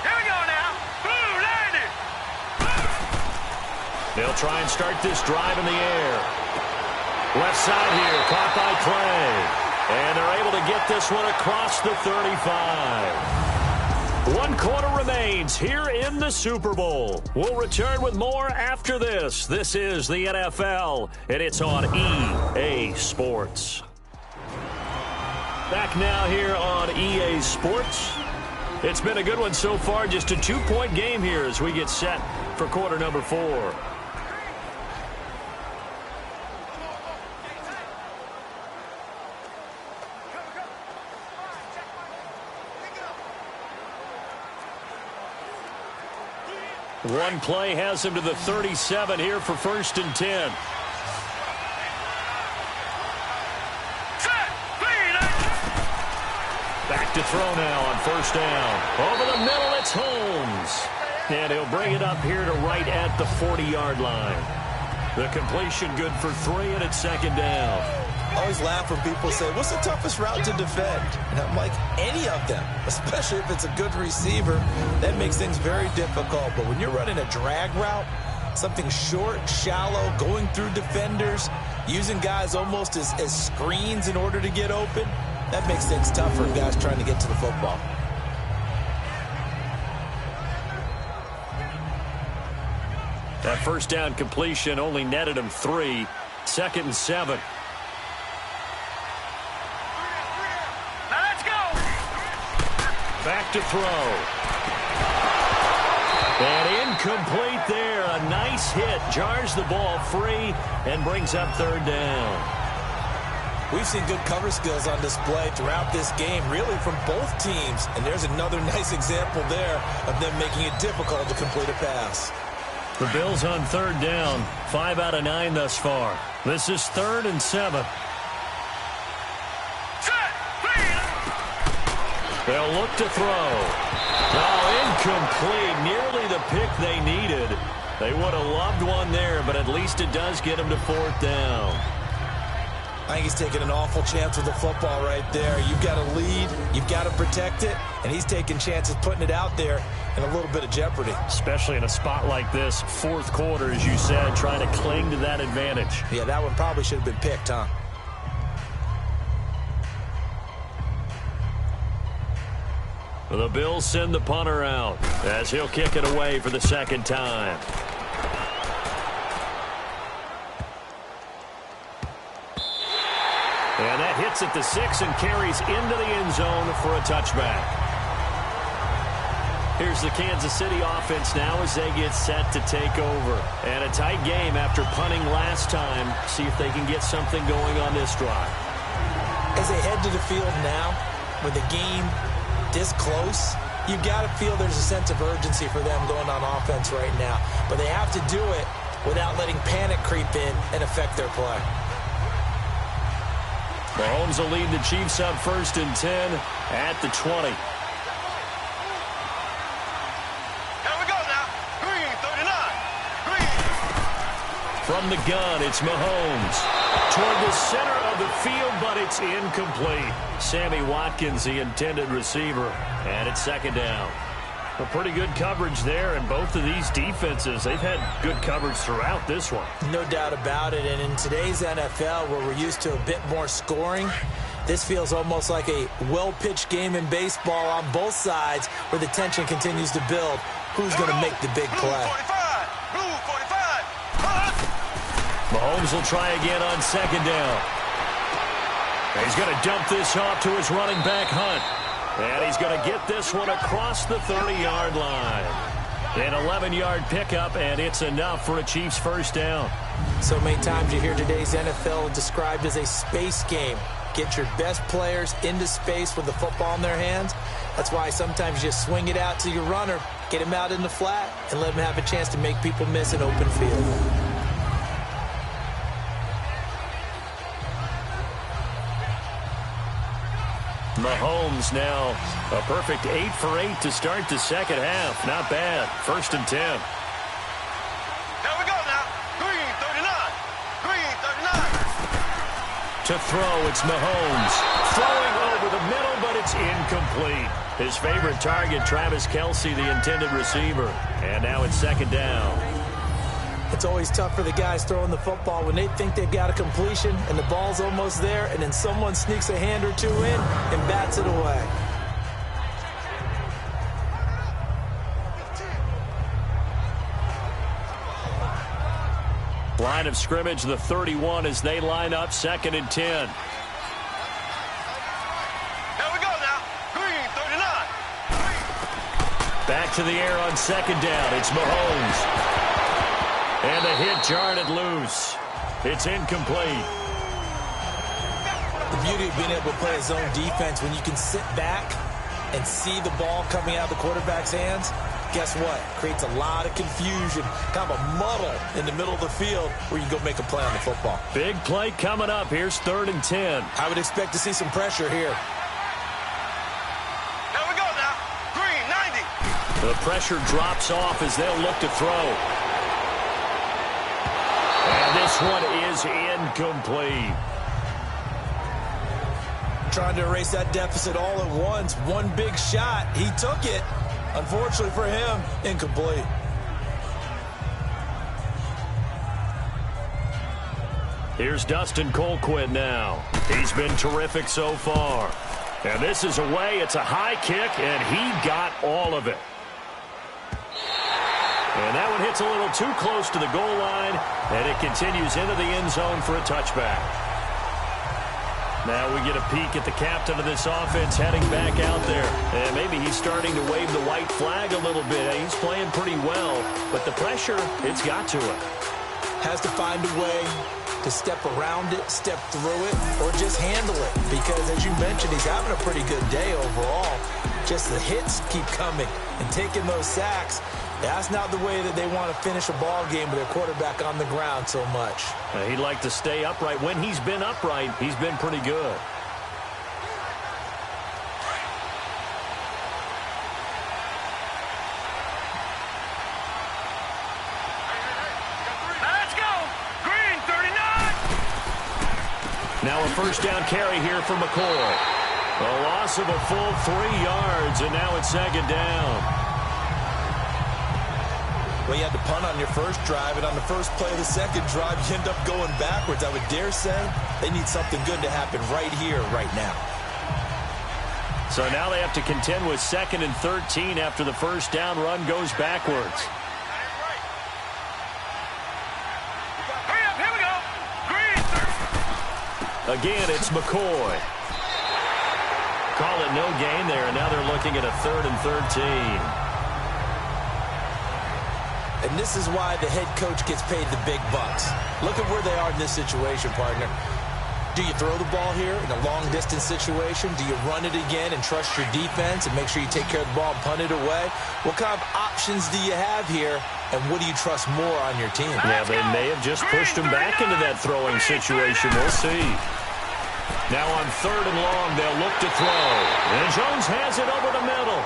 Here we go now. Boom, landed. They'll try and start this drive in the air. Left side here, caught by Clay. And they're able to get this one across the 35. 1 quarter remains here in the Super Bowl. We'll return with more after this. This is the NFL, and it's on EA Sports. Back now here on EA Sports. It's been a good one so far. Just a 2-point game here as we get set for quarter number 4. One play has him to the 37 here for 1st and 10. Back to throw now on 1st down. Over the middle, it's Holmes. And he'll bring it up here to right at the 40-yard line. The completion good for 3, and it's 2nd down. I always laugh when people say, what's the toughest route to defend? And I'm like, any of them, especially if it's a good receiver. That makes things very difficult. But when you're running a drag route, something short, shallow, going through defenders, using guys almost as screens in order to get open, that makes things tough for guys trying to get to the football. That 1st down completion only netted him 3. 2nd and 7. Back to throw. And incomplete there. A nice hit. Jars the ball free and brings up 3rd down. We've seen good cover skills on display throughout this game, really from both teams. And there's another nice example there of them making it difficult to complete a pass. The Bills on 3rd down. 5 out of 9 thus far. This is 3rd and 7. They'll look to throw. Oh, incomplete. Nearly the pick they needed. They would have loved one there, but at least it does get them to 4th down. I think he's taking an awful chance with the football right there. You've got to lead. You've got to protect it. And he's taking chances putting it out there in a little bit of jeopardy. Especially in a spot like this, 4th quarter, as you said, trying to cling to that advantage. Yeah, that one probably should have been picked, huh? The Bills send the punter out as he'll kick it away for the 2nd time. And that hits at the 6 and carries into the end zone for a touchback. Here's the Kansas City offense now as they get set to take over. And a tight game after punting last time. See if they can get something going on this drive. As they head to the field now, with the game this close, you've got to feel there's a sense of urgency for them going on offense right now. But they have to do it without letting panic creep in and affect their play. Mahomes will lead the Chiefs up 1st and 10 at the 20. Here we go now. Green, 39. Green. From the gun, it's Mahomes. Toward the center of the field, but it's incomplete. Sammy Watkins, the intended receiver, and it's 2nd down. A pretty good coverage there, and both of these defenses, they've had good coverage throughout this one. No doubt about it, and in today's NFL, where we're used to a bit more scoring, this feels almost like a well-pitched game in baseball on both sides, where the tension continues to build. Who's going to make the big play? Blue 45. Mahomes will try again on 2nd down. He's going to dump this off to his running back, Hunt. And he's going to get this one across the 30-yard line. An 11-yard pickup, and it's enough for a Chiefs first down. So many times you hear today's NFL described as a space game. Get your best players into space with the football in their hands. That's why sometimes you just swing it out to your runner, get him out in the flat, and let him have a chance to make people miss an open field. Mahomes now a perfect 8 for 8 to start the second half. Not bad. 1st and 10. There we go now. Green 39. Green 39. To throw, it's Mahomes. Throwing over the middle, but it's incomplete. His favorite target, Travis Kelce, the intended receiver. And now it's 2nd down. It's always tough for the guys throwing the football when they think they've got a completion and the ball's almost there, and then someone sneaks a hand or two in and bats it away. Line of scrimmage, the 31, as they line up 2nd and 10. There we go now. Green 39. Back to the air on 2nd down. It's Mahomes. And a hit jarred it loose. It's incomplete. The beauty of being able to play a zone defense when you can sit back and see the ball coming out of the quarterback's hands, guess what? Creates a lot of confusion, kind of a muddle in the middle of the field where you can go make a play on the football. Big play coming up. Here's 3rd and 10. I would expect to see some pressure here. There we go now. Green 90. The pressure drops off as they'll look to throw. And this one is incomplete. Trying to erase that deficit all at once. One big shot. He took it. Unfortunately for him, incomplete. Here's Dustin Colquitt now. He's been terrific so far. And this is away. It's a high kick, and he got all of it. And that one hits a little too close to the goal line, and it continues into the end zone for a touchback. Now we get a peek at the captain of this offense heading back out there. And maybe he's starting to wave the white flag a little bit. He's playing pretty well, but the pressure, it's got to him. Has to find a way to step around it, step through it, or just handle it. Because as you mentioned, he's having a pretty good day overall. Just the hits keep coming and taking those sacks. That's not the way that they want to finish a ball game with their quarterback on the ground so much. He'd like to stay upright. When he's been upright, he's been pretty good. Let's go. Green 39. Now a 1st down carry here for McCoy. A loss of a full 3 yards, and now it's 2nd down. Well, you had to punt on your first drive, and on the first play of the second drive, you end up going backwards. I would dare say they need something good to happen right here, right now. So now they have to contend with 2nd and 13 after the first down run goes backwards. Hurry up, here we go. Green 30. Again, it's McCoy. Call it no gain there, and now they're looking at a 3rd and 13. And this is why the head coach gets paid the big bucks. Look at where they are in this situation, partner. Do you throw the ball here in a long-distance situation? Do you run it again and trust your defense and make sure you take care of the ball and punt it away? What kind of options do you have here, and what do you trust more on your team? Yeah, they may have just pushed him back into that throwing situation. We'll see. Now on 3rd and long, they'll look to throw. And Jones has it over the middle.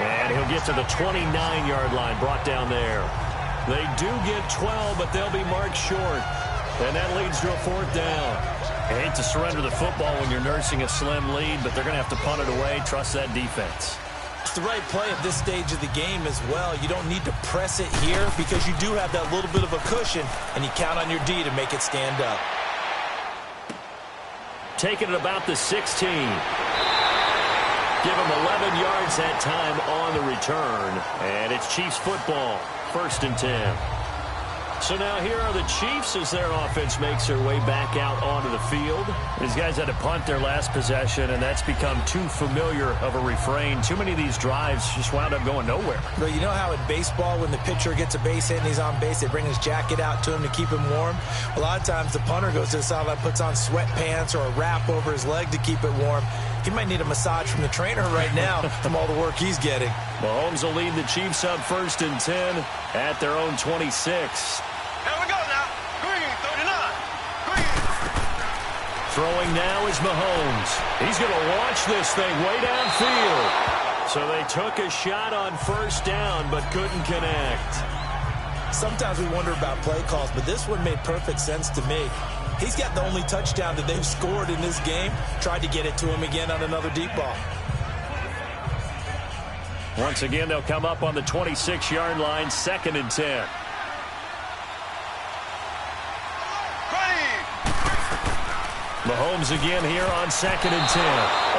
And he'll get to the 29-yard line, brought down there. They do get 12, but they'll be marked short. And that leads to a 4th down. I hate to surrender the football when you're nursing a slim lead, but they're going to have to punt it away. Trust that defense. It's the right play at this stage of the game as well. You don't need to press it here because you do have that little bit of a cushion, and you count on your D to make it stand up. Taking it about the 16. Give him 11 yards that time on the return. And it's Chiefs football. 1st and 10. So now here are the Chiefs as their offense makes their way back out onto the field. These guys had to punt their last possession, and that's become too familiar of a refrain. Too many of these drives just wound up going nowhere. But you know how in baseball, when the pitcher gets a base hit and he's on base, they bring his jacket out to him to keep him warm? A lot of times the punter goes to the sideline, puts on sweatpants or a wrap over his leg to keep it warm. He might need a massage from the trainer right now from all the work he's getting. Mahomes will lead the Chiefs up 1st and 10 at their own 26. Here we go now. Green, 39. Green. Throwing now is Mahomes. He's going to launch this thing way downfield. So they took a shot on 1st down but couldn't connect. Sometimes we wonder about play calls, but this one made perfect sense to me. He's got the only touchdown that they've scored in this game. Tried to get it to him again on another deep ball. Once again, they'll come up on the 26-yard line, 2nd and 10. Mahomes again here on 2nd and 10.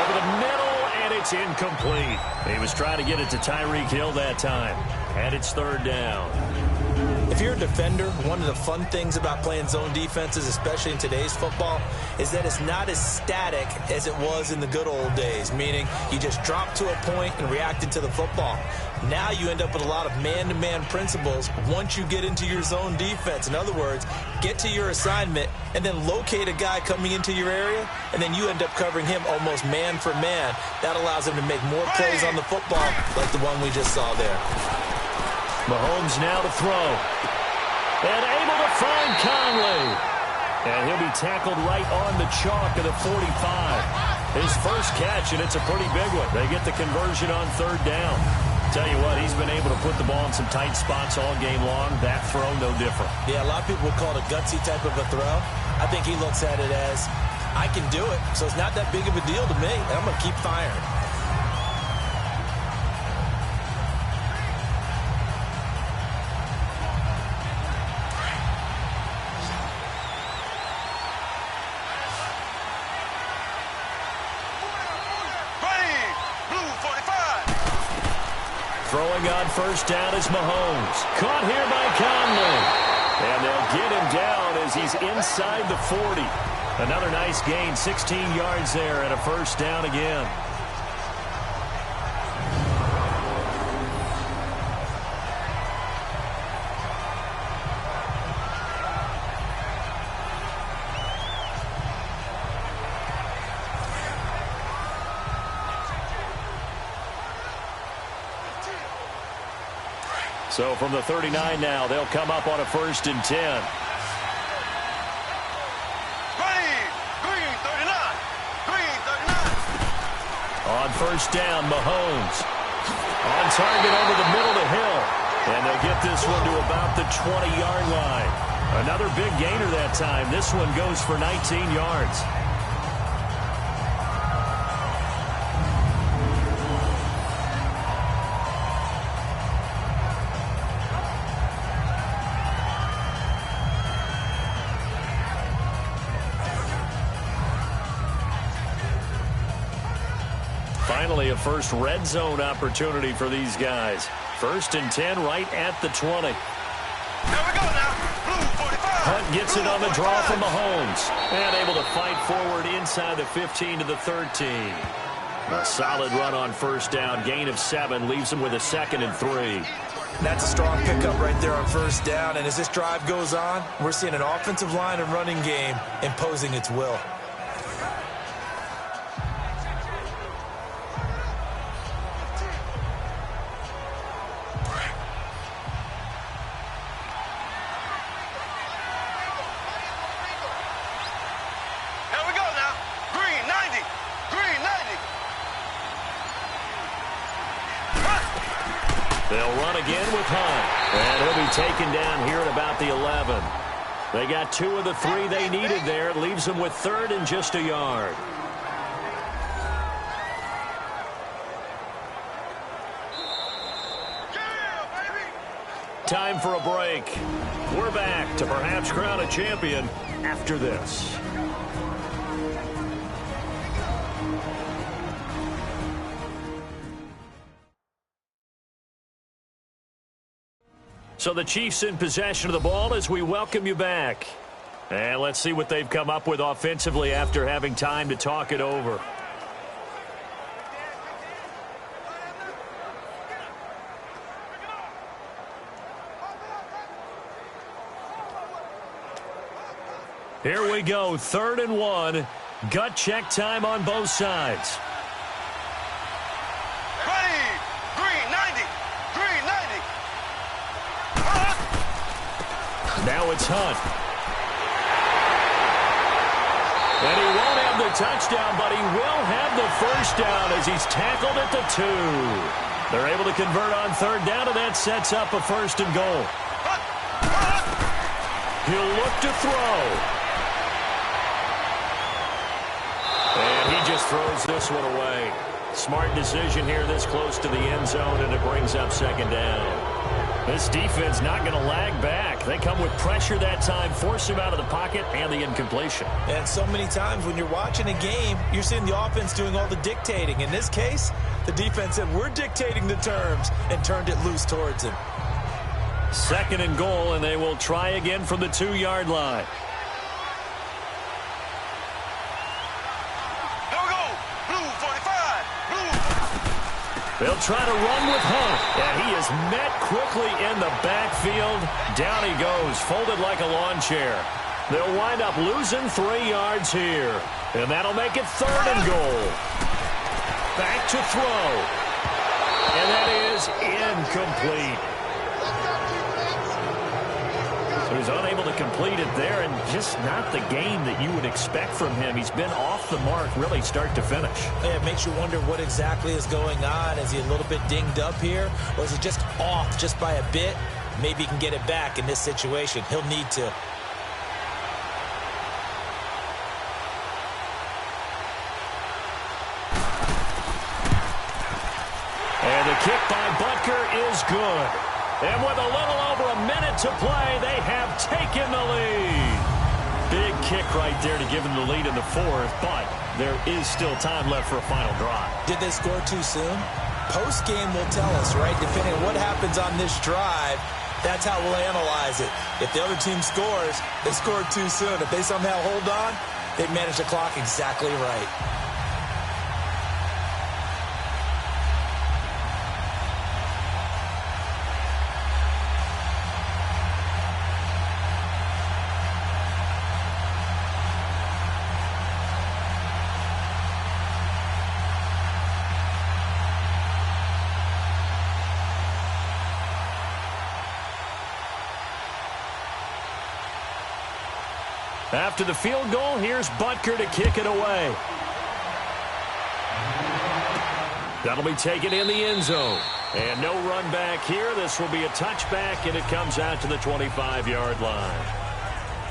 Over the middle, and it's incomplete. He was trying to get it to Tyreek Hill that time. And it's 3rd down. If you're a defender, one of the fun things about playing zone defenses, especially in today's football, is that it's not as static as it was in the good old days, meaning you just drop to a point and reacted to the football. Now you end up with a lot of man-to-man principles once you get into your zone defense. In other words, get to your assignment and then locate a guy coming into your area, and then you end up covering him almost man for man. That allows him to make more plays on the football like the one we just saw there. Mahomes now to throw. And able to find Conley. And he'll be tackled right on the chalk of the 45. His first catch, and it's a pretty big one. They get the conversion on 3rd down. Tell you what, he's been able to put the ball in some tight spots all game long. That throw, no different. Yeah, a lot of people would call it a gutsy type of a throw. I think he looks at it as, I can do it, so it's not that big of a deal to me, and I'm going to keep firing. Throwing on 1st down is Mahomes. Caught here by Conley. And they'll get him down as he's inside the 40. Another nice gain, 16 yards there and a 1st down again. So from the 39 now, they'll come up on a 1st and 10. Green, 39. Green, 39. On 1st down, Mahomes. On target over the middle to Hill. And they'll get this one to about the 20-yard line. Another big gainer that time. This one goes for 19 yards. Finally, a first red zone opportunity for these guys. 1st and 10 right at the 20. There we go now. Blue 45. Hunt gets it on the draw from Mahomes. And able to fight forward inside the 15 to the 13. A solid run on 1st down. Gain of 7 leaves him with a 2nd and 3. That's a strong pickup right there on 1st down. And as this drive goes on, we're seeing an offensive line and running game imposing its will. They'll run again with Hunt. And he'll be taken down here at about the 11. They got 2 of the 3 they needed there. It leaves them with 3rd and just a yard. Time for a break. We're back to perhaps crown a champion after this. So the Chiefs in possession of the ball as we welcome you back. And let's see what they've come up with offensively after having time to talk it over. Here we go, 3rd and 1. Gut check time on both sides. Now it's Hunt. And he won't have the touchdown, but he will have the first down as he's tackled at the 2. They're able to convert on 3rd down, and that sets up a 1st and goal. He'll look to throw. And he just throws this one away. Smart decision here this close to the end zone, and it brings up 2nd down. This defense not going to lag back. They come with pressure that time, force him out of the pocket, and the incompletion. And so many times when you're watching a game, you're seeing the offense doing all the dictating. In this case, the defense said, we're dictating the terms, and turned it loose towards him. 2nd and goal, and they will try again from the 2-yard line. They'll try to run with Hunt, and he is met quickly in the backfield. Down he goes, folded like a lawn chair. They'll wind up losing 3 yards here, and that'll make it 3rd and goal. Back to throw, and that is incomplete. So he's unable to complete it there, and just not the game that you would expect from him. He's been off the mark really start to finish. Yeah, it makes you wonder what exactly is going on. Is he a little bit dinged up here, or is he just off just by a bit? Maybe he can get it back in this situation. He'll need to. And the kick by Butker is good. And with a little over a minute to play, they have taken the lead. Big kick right there to give them the lead in the 4th, but there is still time left for a final drive. Did they score too soon? Post-game will tell us, right? Depending on what happens on this drive, that's how we'll analyze it. If the other team scores, they scored too soon. If they somehow hold on, they manage the clock exactly right. After the field goal, here's Butker to kick it away. That'll be taken in the end zone. And no run back here. This will be a touchback, and it comes out to the 25-yard line.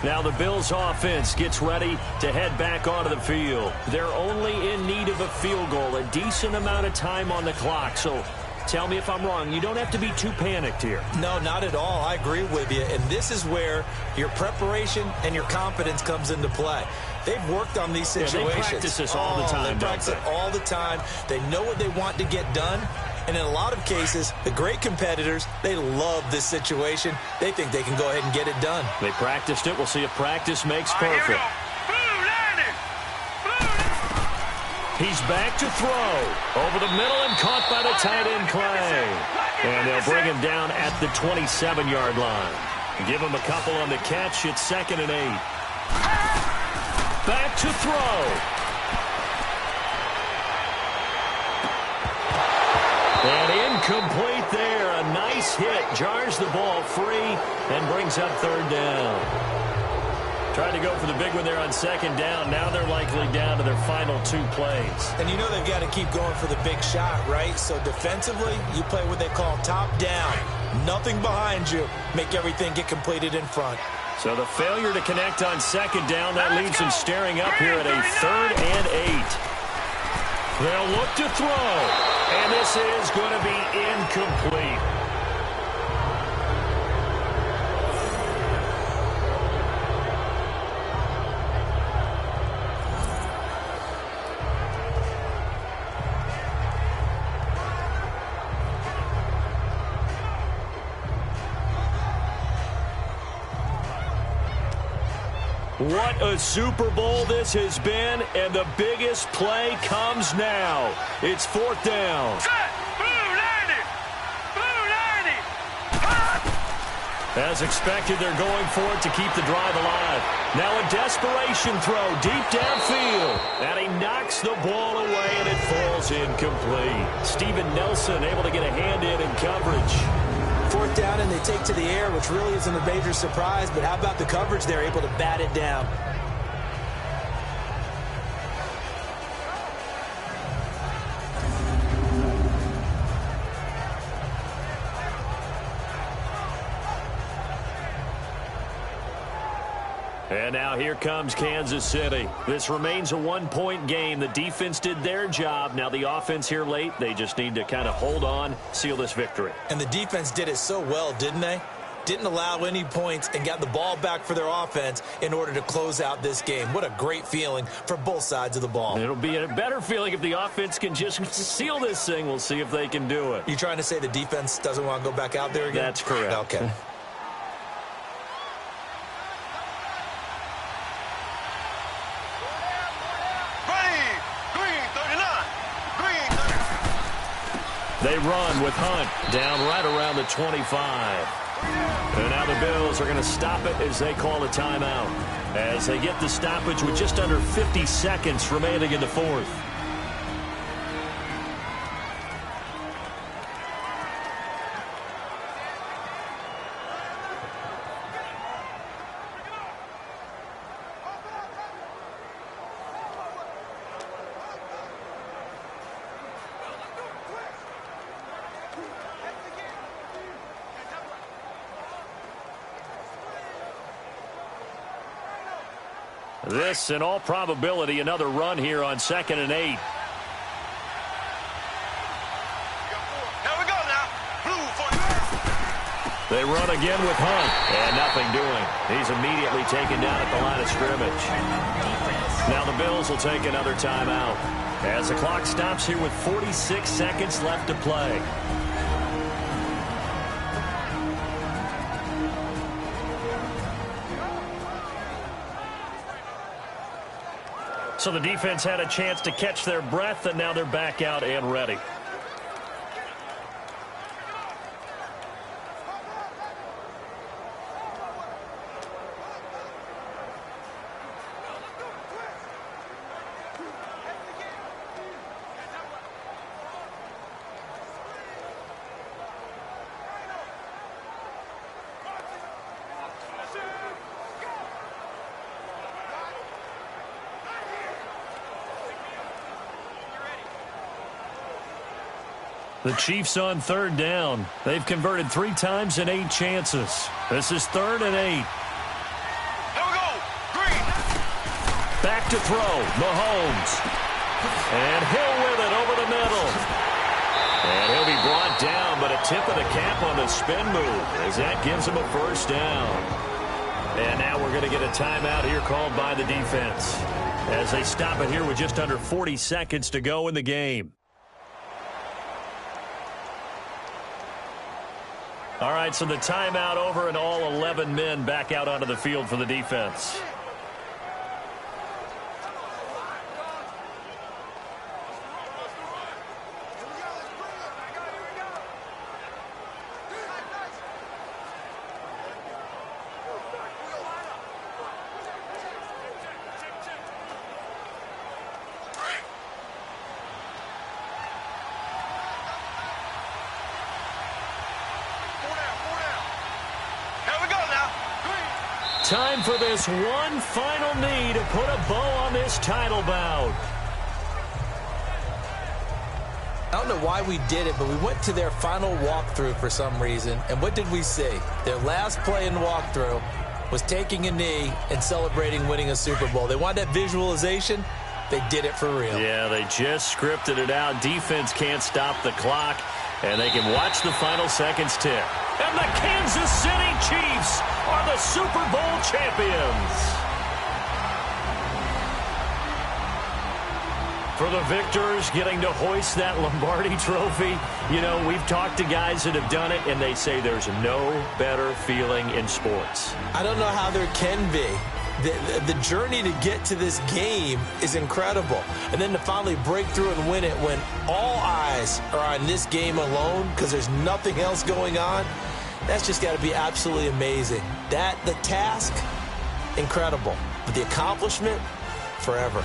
Now the Bills offense gets ready to head back onto the field. They're only in need of a field goal, a decent amount of time on the clock. So tell me if I'm wrong. You don't have to be too panicked here. No, not at all. I agree with you. And this is where your preparation and your confidence comes into play. They've worked on these situations. They practice this all the time, They practice it all the time. They know what they want to get done. And in a lot of cases, the great competitors, they love this situation. They think they can go ahead and get it done. They practiced it. We'll see if practice makes perfect. He's back to throw. Over the middle and caught by the tight end, Clay. And they'll bring him down at the 27-yard line. Give him a couple on the catch. It's 2nd and 8. Back to throw. And incomplete there. A nice hit. Jars the ball free and brings up 3rd down. Tried to go for the big one there on 2nd down. Now they're likely down to their final 2 plays. And you know they've got to keep going for the big shot, right? So defensively, you play what they call top down. Nothing behind you. Make everything get completed in front. So the failure to connect on 2nd down, that leaves them staring up here at a 3rd and 8. They'll look to throw. And this is going to be incomplete. What a Super Bowl this has been, and the biggest play comes now. It's fourth down. Set. Blue 90. Blue 90. As expected, they're going for it to keep the drive alive. Now a desperation throw deep downfield. And he knocks the ball away, and it falls incomplete. Steven Nelson able to get a hand in coverage. Fourth down, and they take to the air, which really isn't a major surprise. But how about the coverage? They're able to bat it down. And now here comes Kansas City. This remains a one-point game. The defense did their job. Now the offense here late, they just need to kind of hold on, seal this victory. And the defense did it so well, didn't they? Didn't allow any points and got the ball back for their offense in order to close out this game. What a great feeling for both sides of the ball. It'll be a better feeling if the offense can just seal this thing. We'll see if they can do it. You trying to say the defense doesn't want to go back out there again? That's correct. Okay. They run with Hunt down right around the 25. And now the Bills are going to stop it as they call a timeout. As they get the stoppage with just under 50 seconds remaining in the fourth. This, in all probability, another run here on 2nd and 8. Here we go now. Blue 45. They run again with Hunt, and nothing doing. He's immediately taken down at the line of scrimmage. Now the Bills will take another timeout as the clock stops here with 46 seconds left to play. So the defense had a chance to catch their breath, and now they're back out and ready. The Chiefs on 3rd down. They've converted 3 times in 8 chances. This is 3rd and 8. Here we go. Green. Back to throw. Mahomes. And Hill with it over the middle. And he'll be brought down, but a tip of the cap on the spin move as that gives him a first down. And now we're going to get a timeout here called by the defense as they stop it here with just under 40 seconds to go in the game. All right, so the timeout over and all 11 men back out onto the field for the defense. Time for this one final knee to put a bow on this title bout. I don't know why we did it, but we went to their final walkthrough for some reason. And what did we see? Their last play in walkthrough was taking a knee and celebrating winning a Super Bowl. They wanted that visualization. They did it for real. Yeah, they just scripted it out. Defense can't stop the clock, and they can watch the final seconds tick. And the Kansas City Chiefs are the Super Bowl champions. For the victors getting to hoist that Lombardi trophy, you know, we've talked to guys that have done it, and they say there's no better feeling in sports. I don't know how there can be. the journey to get to this game is incredible. And then to finally break through and win it when all eyes are on this game alone because there's nothing else going on, that's just got to be absolutely amazing. The task, incredible. But the accomplishment, forever.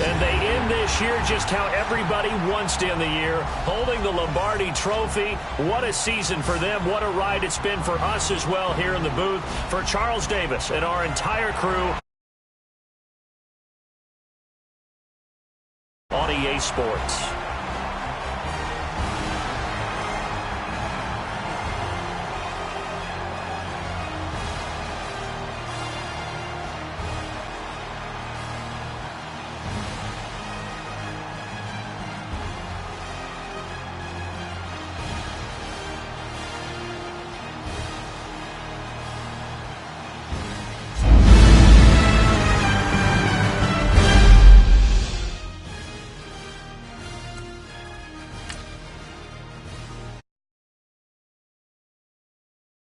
And they end this year just how everybody wants to end the year, holding the Lombardi Trophy. What a season for them. What a ride it's been for us as well here in the booth. For Charles Davis and our entire crew on EA Sports.